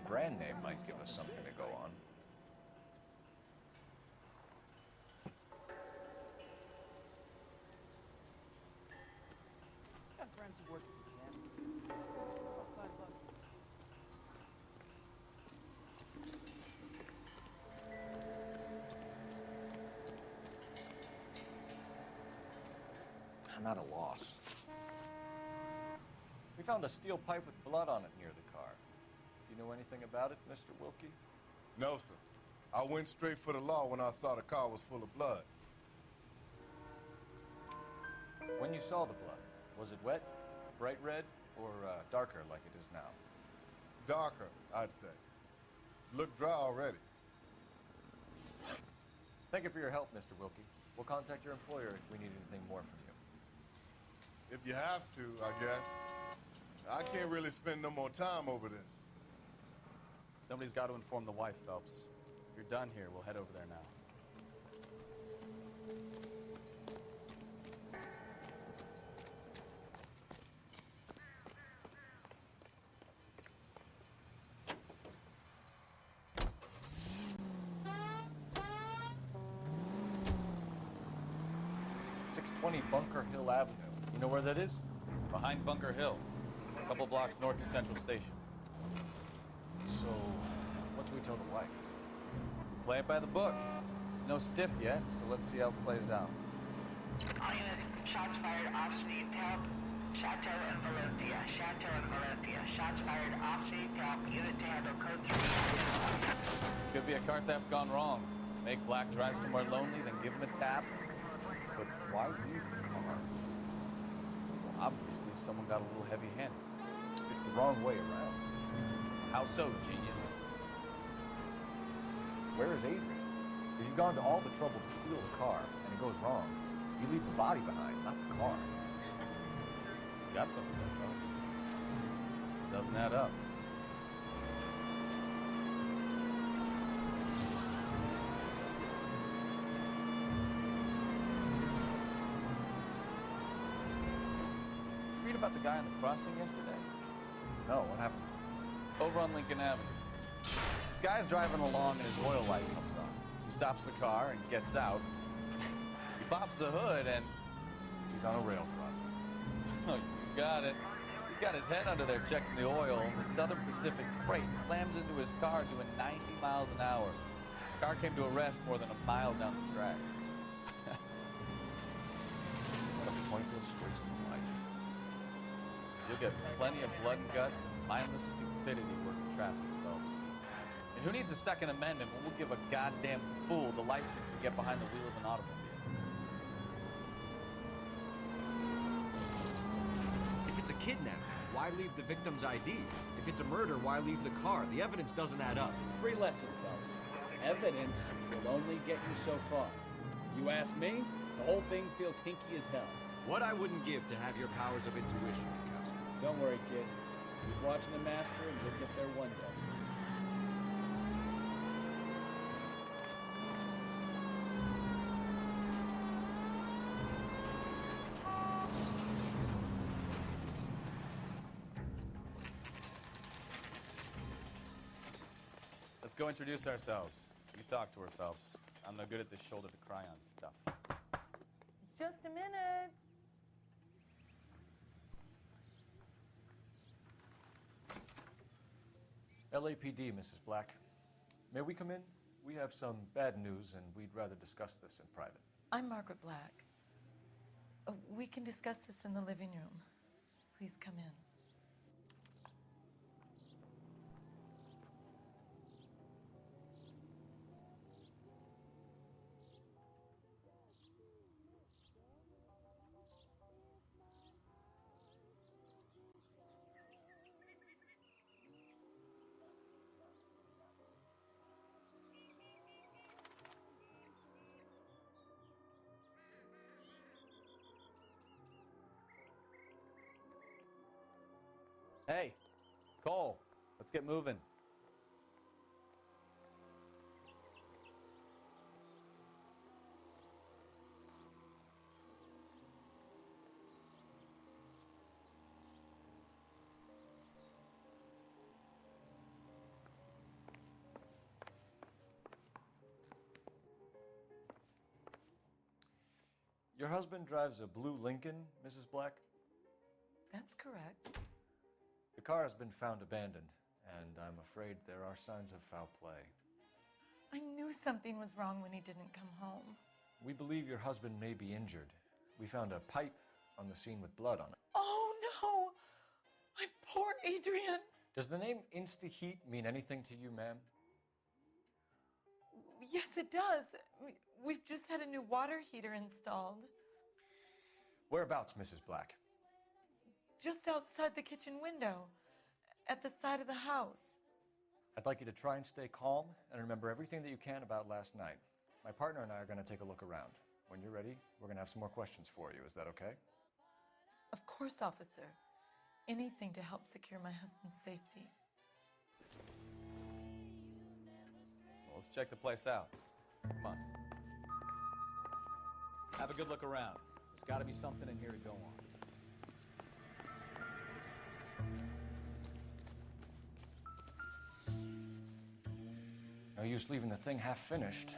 Brand name might give us something to go on. Got friends who work at the camp. I'm at a loss. We found a steel pipe with blood on it near the car. Do you know anything about it, Mr. Wilkie? No, sir. I went straight for the law when I saw the car was full of blood. When you saw the blood, was it wet, bright red, or darker like it is now? Darker, I'd say. Looked dry already. Thank you for your help, Mr. Wilkie. We'll contact your employer if we need anything more from you. If you have to, I guess. I can't really spend no more time over this. Somebody's got to inform the wife, Phelps. If you're done here, we'll head over there now. Bunker Hill Avenue. You know where that is? Behind Bunker Hill, a couple blocks north of Central Station. So, what do we tell the wife? Play it by the book. There's no stiff yet, so let's see how it plays out. All units, shots fired off-speed help. Chateau and Valencia. Chateau and Valencia. Shots fired off-speed help. Unit to handle code 3. Could be a car theft gone wrong. Make Black drive somewhere lonely, then give him a tap. But why leave the car? Well, obviously, someone got a little heavy-handed. It's the wrong way around. How so, genius? Where is Adrian? If you've gone to all the trouble to steal the car, and it goes wrong, you leave the body behind, not the car. You got something there, fellas. Doesn't add up. About the guy on the crossing yesterday? No, what happened? Over on Lincoln Avenue. This guy's driving along and his oil light comes on. He stops the car and gets out. pops the hood and... He's on a rail crossing. Oh, you got it. He's got his head under there checking the oil. The Southern Pacific freight slams into his car doing 90 miles an hour. The car came to a rest more than a mile down the track. What a pointless waste of life. You'll get plenty of blood and guts and mindless stupidity working traffic, folks. And who needs a Second Amendment when we'll give a goddamn fool the license to get behind the wheel of an automobile? If it's a kidnapping, why leave the victim's ID? If it's a murder, why leave the car? The evidence doesn't add up. Free lesson, folks. Evidence will only get you so far. You ask me, the whole thing feels hinky as hell. What I wouldn't give to have your powers of intuition, Mikowski. Don't worry, kid. Keep watching the master and you'll get there one day. Let's go introduce ourselves. You talk to her, Phelps. I'm no good at this shoulder-to-cry on stuff. Just a minute. LAPD, Mrs. Black. May we come in? We have some bad news, and we'd rather discuss this in private. I'm Margaret Black. We can discuss this in the living room. Please come in. Hey, Cole, let's get moving. Your husband drives a blue Lincoln, Mrs. Black? That's correct. The car has been found abandoned, and I'm afraid there are signs of foul play. I knew something was wrong when he didn't come home. We believe your husband may be injured. We found a pipe on the scene with blood on it. Oh no! My poor Adrian! Does the name Insta-Heat mean anything to you, ma'am? Yes, it does. We've just had a new water heater installed. Whereabouts, Mrs. Black? Just outside the kitchen window, at the side of the house. I'd like you to try and stay calm and remember everything that you can about last night. My partner and I are going to take a look around. When you're ready, we're going to have some more questions for you. Is that okay? Of course, officer. Anything to help secure my husband's safety. Well, let's check the place out. Come on. Have a good look around. There's got to be something in here to go on. No use leaving the thing half finished.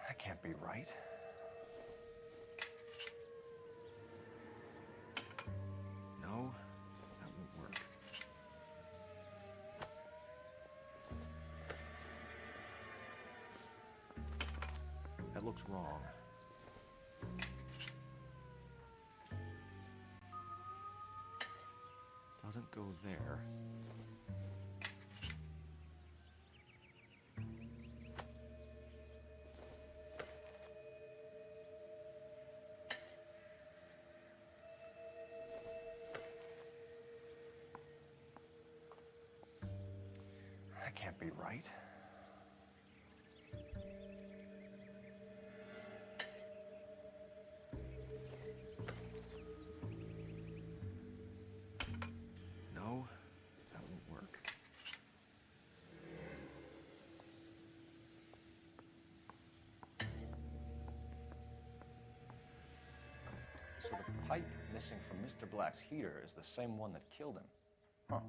That can't be right. No, that won't work. That looks wrong. Doesn't go there. That can't be right. No, that won't work. Pipe missing from Mr. Black's heater is the same one that killed him. Huh.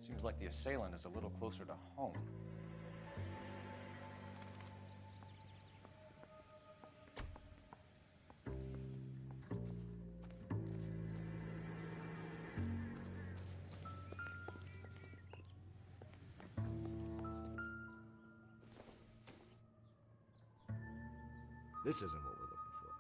Seems like the assailant is a little closer to home. This isn't what we're looking for.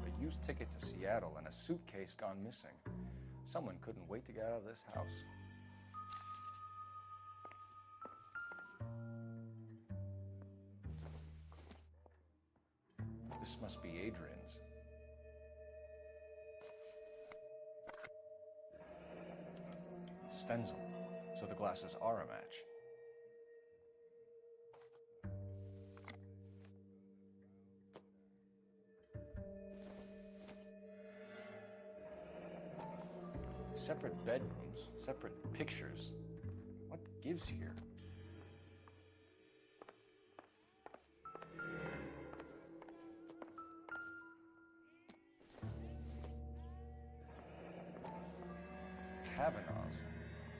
A used ticket to Seattle and a suitcase gone missing. Someone couldn't wait to get out of this house. This must be Adrian's. Stenzel, so the glasses are a match. Separate bedrooms, separate pictures. What gives here? Kavanaugh's.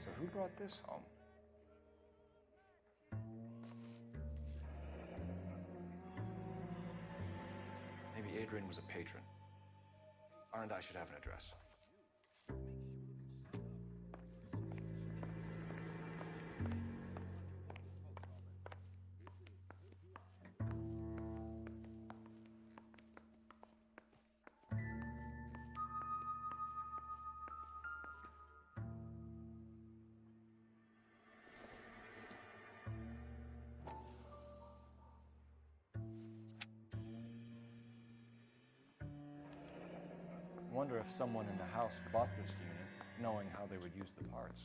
So who brought this home? Maybe Adrian was a patron. R&I should have an address. I wonder if someone in the house bought this unit, knowing how they would use the parts.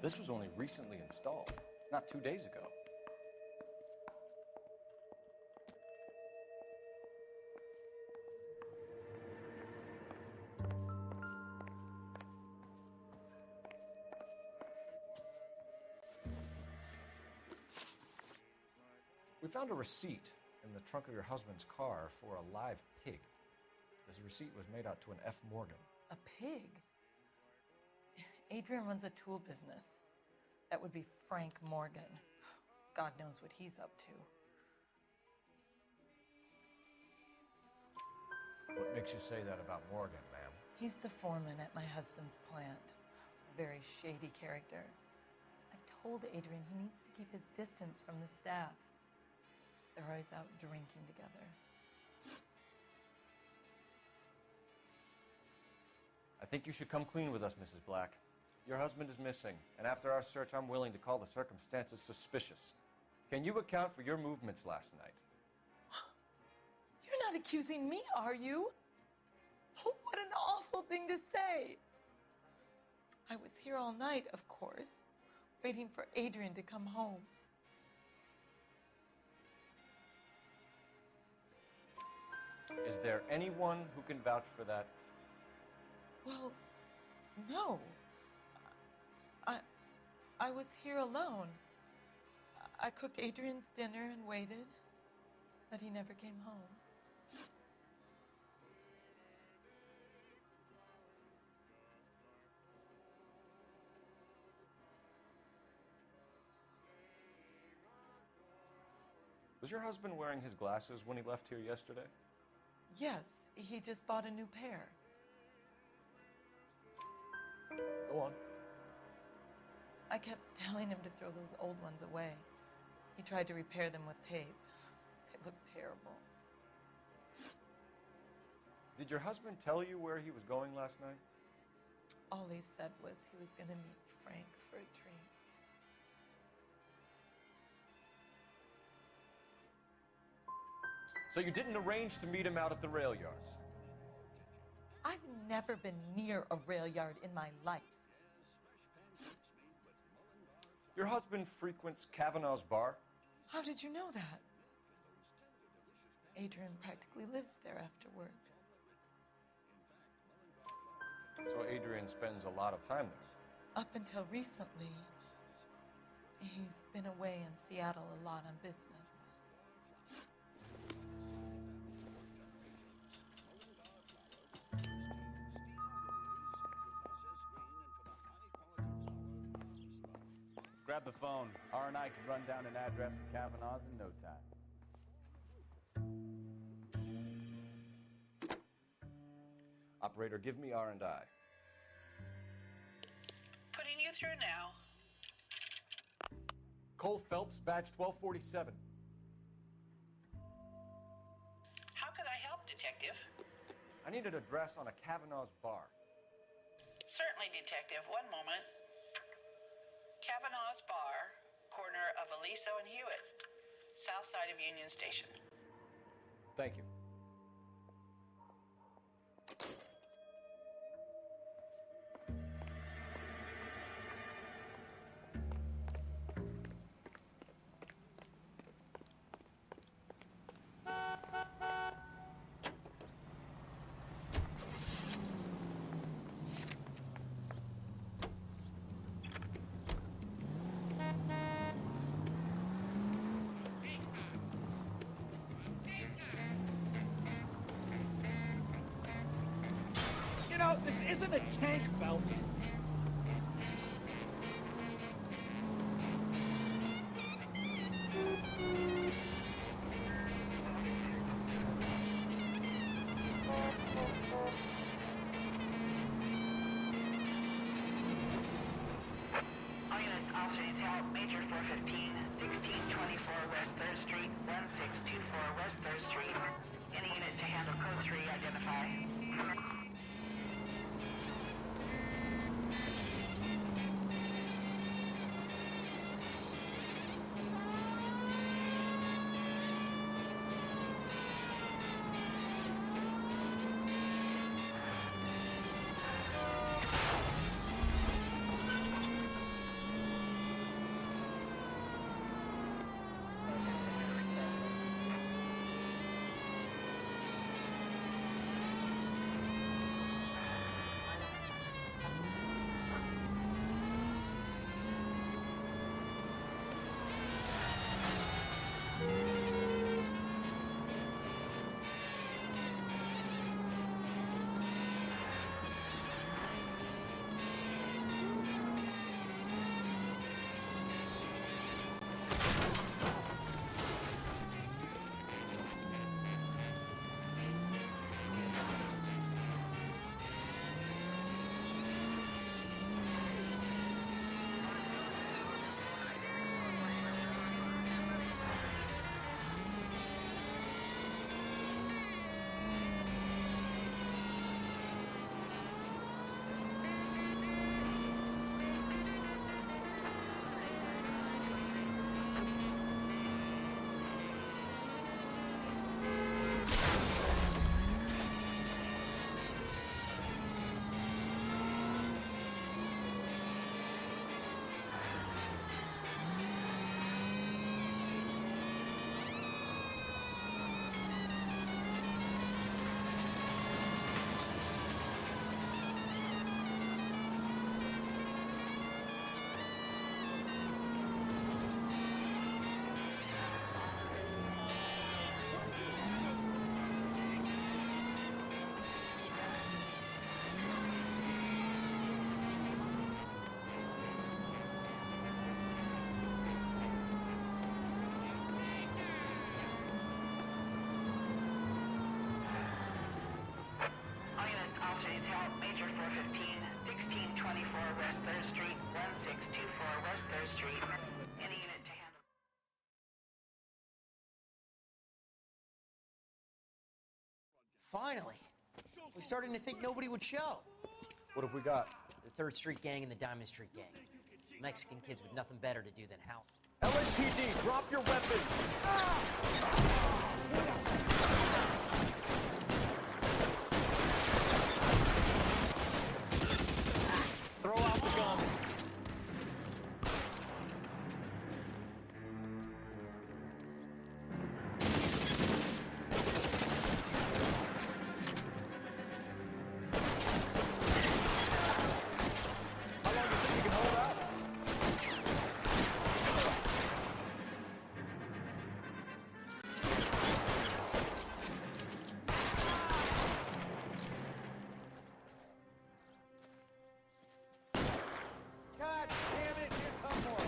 This was only recently installed, not 2 days ago. We found a receipt in the trunk of your husband's car for a live pig. This receipt was made out to an F. Morgan. A pig? Adrian runs a tool business. That would be Frank Morgan. God knows what he's up to. What makes you say that about Morgan, ma'am? He's the foreman at my husband's plant. A very shady character. I've told Adrian he needs to keep his distance from the staff. They're always out drinking together. I think you should come clean with us, Mrs. Black. Your husband is missing, and after our search, I'm willing to call the circumstances suspicious. Can you account for your movements last night? You're not accusing me, are you? What an awful thing to say. I was here all night, of course, waiting for Adrian to come home. Is there anyone who can vouch for that? Well, no. I was here alone. I cooked Adrian's dinner and waited, but he never came home. Was your husband wearing his glasses when he left here yesterday? Yes, he just bought a new pair. Go on. I kept telling him to throw those old ones away. He tried to repair them with tape. They looked terrible. Did your husband tell you where he was going last night? All he said was he was going to meet Frank for a drink. So you didn't arrange to meet him out at the rail yards? I've never been near a rail yard in my life. Your husband frequents Kavanaugh's bar? How did you know that? Adrian practically lives there after work. So Adrian spends a lot of time there? Up until recently, he's been away in Seattle a lot on business. Grab the phone. R&I can run down an address for Kavanaugh's in no time. Operator, give me R&I. Putting you through now. Cole Phelps, badge 1247. How could I help, Detective? I need an address on a Kavanaugh's bar. Certainly, Detective. One moment. Kavanaugh's Bar, corner of Aliso and Hewitt, south side of Union Station. Thank you. You know, this isn't a tank, Phelps. All units, officers help. Major 415, 1624 West 3rd Street, 1624 West 3rd Street. Any unit to handle code 3, identify. Finally. We're starting to think nobody would show. What have we got? The 3rd Street Gang and the Diamond Street Gang. Mexican kids with nothing better to do than house. LAPD, drop your weapons! Throw out the guns. God damn it, here come more.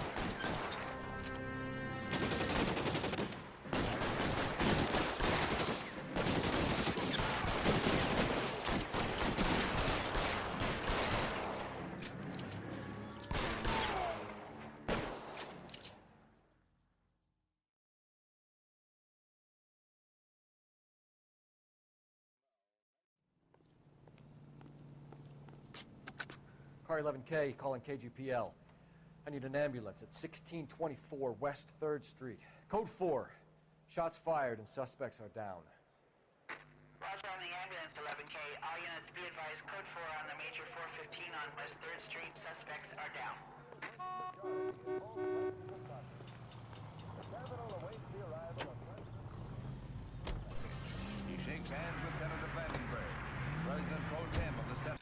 Car 11K calling KGPL. I need an ambulance at 1624 West 3rd Street. Code 4. Shots fired and suspects are down. Roger on the ambulance, 11K. All units be advised, code 4 on the major 415 on West 3rd Street. Suspects are down. He shakes hands with Senator Vandenberg, President Pro Tem of the Senate.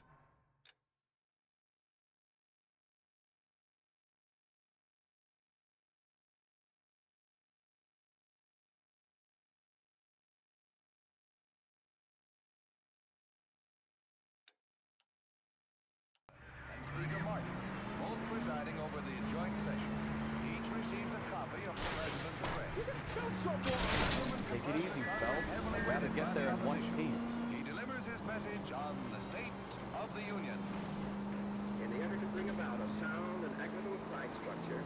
And Speaker Martin, both presiding over the joint session. Each receives a copy of the President's address. Take it easy, Phelps. I'd rather get there in one piece. He delivers his message on the State of the Union. In the effort to bring about a sound and equitable price structure,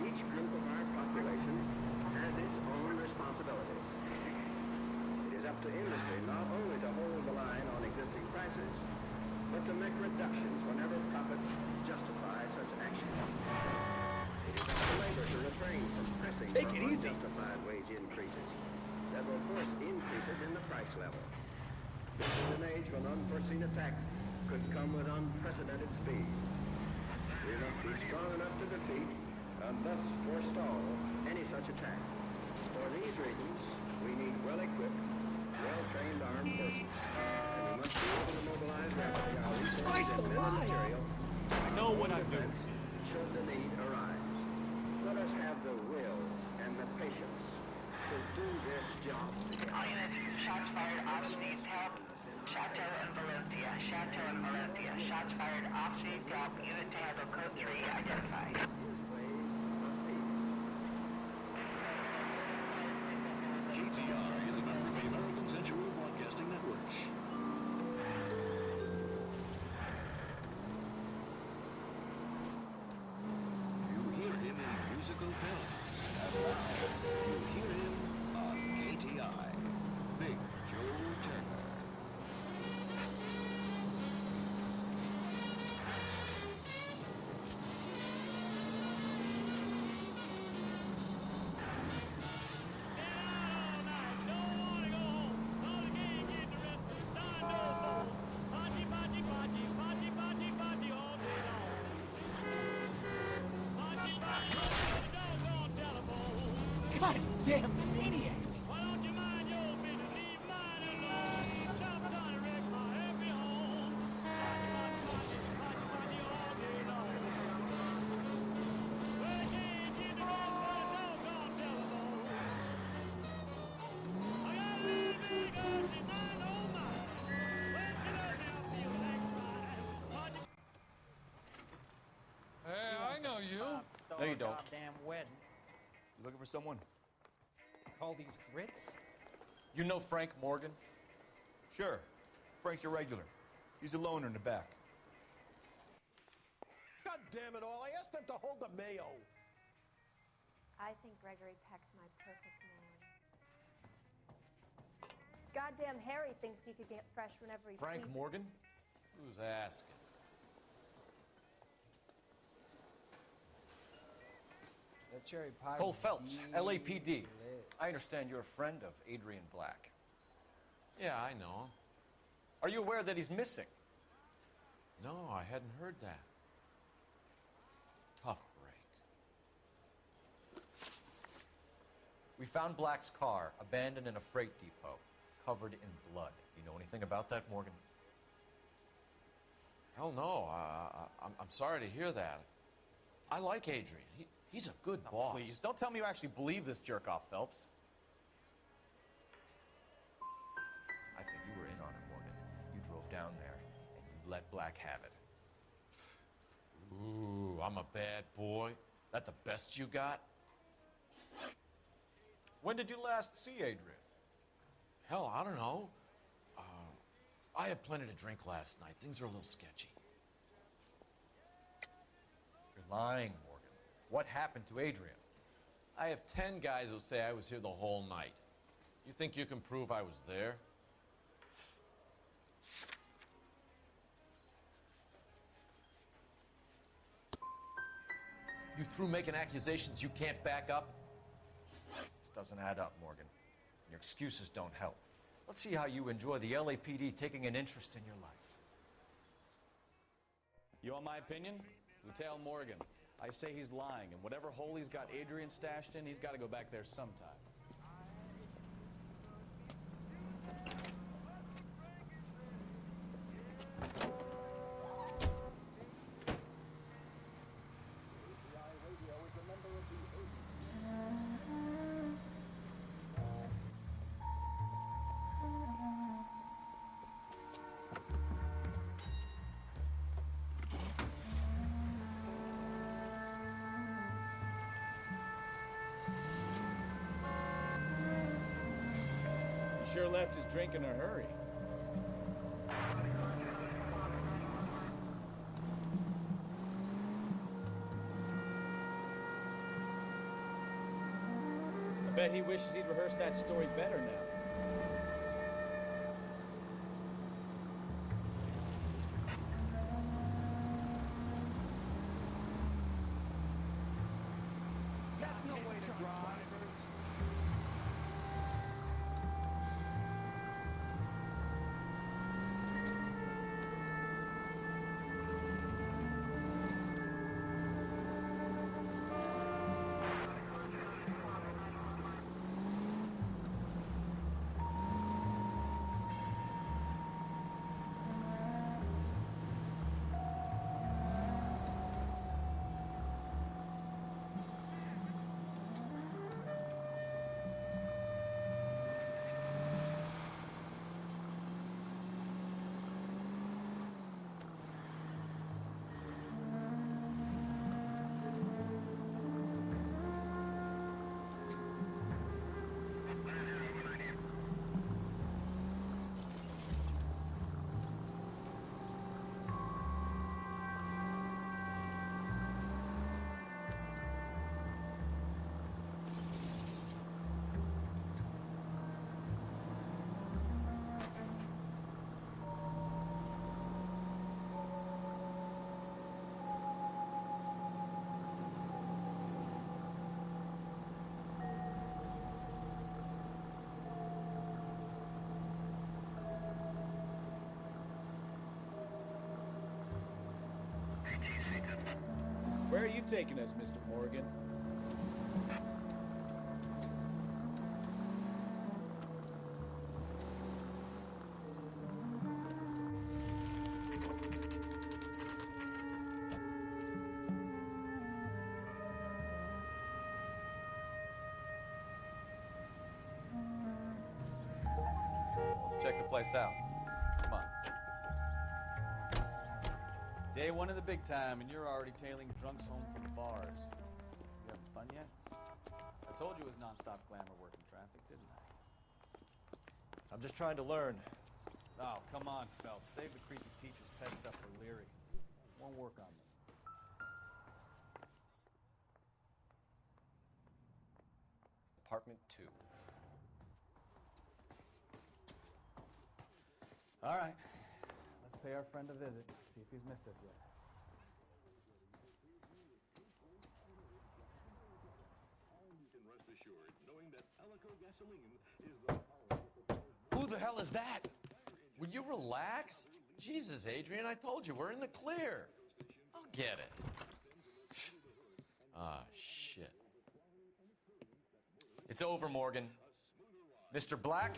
each group of our population has its own responsibilities. It is up to industry not only to hold the line on existing prices, but to make reductions whenever profits justify such action. It is up to labor to refrain from pressing for unjustified wage increases that will force increases in the price level. This is an age when unforeseen attack could come with unprecedented speed. We must be strong enough to defeat and thus forestall any such attack. For these reasons, we need well-equipped, well-trained armed forces. And we must be able to mobilize rapidly our resources and men and material. I know what I'm doing. Should the need arise. Let us have the will and the patience to do this job. All units, shots fired, ops needs help. Chateau and Valencia. Chateau and Valencia. Shots fired, ops needs help. Unit to handle code 3 identified. KTR is a member of the American Century Broadcasting Network. You hear him in musical films, and now you hear him on KTI. Big Joe Turner. Goddamn maniac! Hey, I know you. No, you don't. Goddamn wedding. You looking for someone? All these grits? You know Frank Morgan? Sure. Frank's your regular. He's a loner in the back. God damn it all, I asked them to hold the mayo. I think Gregory Peck's my perfect man. goddamn Harry thinks he could get fresh whenever he Frank pleases. Morgan? Who's asking? That cherry pie. Cole was Phelps, really LAPD. lit. I understand you're a friend of Adrian Black. Yeah, I know him. Are you aware that he's missing? No, I hadn't heard that. Tough break. We found Black's car abandoned in a freight depot, covered in blood. You know anything about that, Morgan? Hell no. I'm sorry to hear that. I like Adrian. He's a good boss. Please, don't tell me you actually believe this jerk-off, Phelps. I think you were in on it, Morgan. You drove down there, and you let Black have it. Ooh, I'm a bad boy. That the best you got? When did you last see Adrian? Hell, I don't know. I had plenty to drink last night. Things are a little sketchy. You're lying, Morgan. What happened to Adrian? I have 10 guys who say I was here the whole night. You think you can prove I was there? You through making accusations you can't back up? This doesn't add up, Morgan. Your excuses don't help. Let's see how you enjoy the LAPD taking an interest in your life. You want my opinion? Lieutenant Morgan. I say he's lying, and whatever hole he's got Adrian stashed in, he's got to go back there sometime. He sure left his drink in a hurry. I bet he wishes he'd rehearsed that story better now. That's no way to drive. Where are you taking us, Mr. Morgan? Let's check the place out. Come on. Day one of the big time, and you're already tailing drunks home from bars. You having fun yet? I told you it was non-stop glamour working traffic, didn't I? I'm just trying to learn. Oh, come on, Phelps. Save the creepy teacher's pet stuff for Leary. Won't work on me. Apartment 2. All right. Let's pay our friend a visit, see if he's missed us yet. Who the hell is that? Will you relax? Jesus, Adrian, I told you, we're in the clear. I'll get it. Ah, shit. It's over, Morgan. Mr. Black?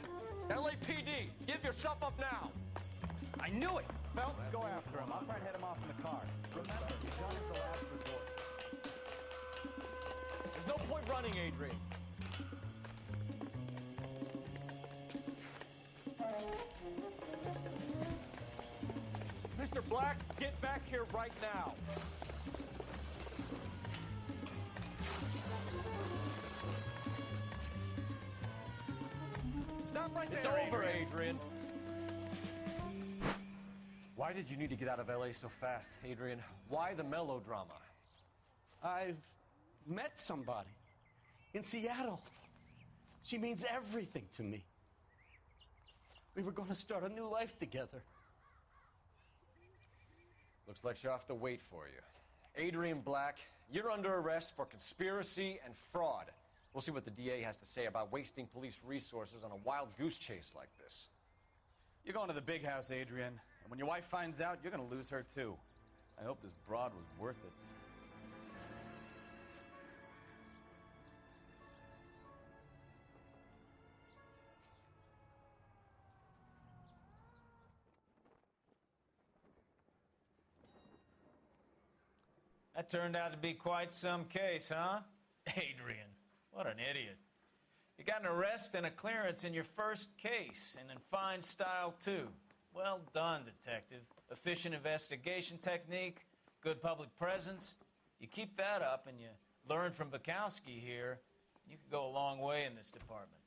LAPD, give yourself up now! I knew it! Phelps, go after him. I'll try and head him off in the car. Remember, gun is the last resort. There's no point running, Adrian. Mr. Black, get back here right now. Stop right there, It's over, Adrian. Why did you need to get out of LA so fast, Adrian? Why the melodrama? I've met somebody in Seattle. She means everything to me. We were going to start a new life together. Looks like she'll have to wait for you. Adrian Black, you're under arrest for conspiracy and fraud. We'll see what the DA has to say about wasting police resources on a wild goose chase like this. You're going to the big house, Adrian. And when your wife finds out, you're going to lose her, too. I hope this broad was worth it. That turned out to be quite some case, huh? Adrian, what an idiot. You got an arrest and a clearance in your first case, and in fine style, too. Well done, detective. Efficient investigation technique, good public presence. You keep that up and you learn from Bukowski here, you could go a long way in this department.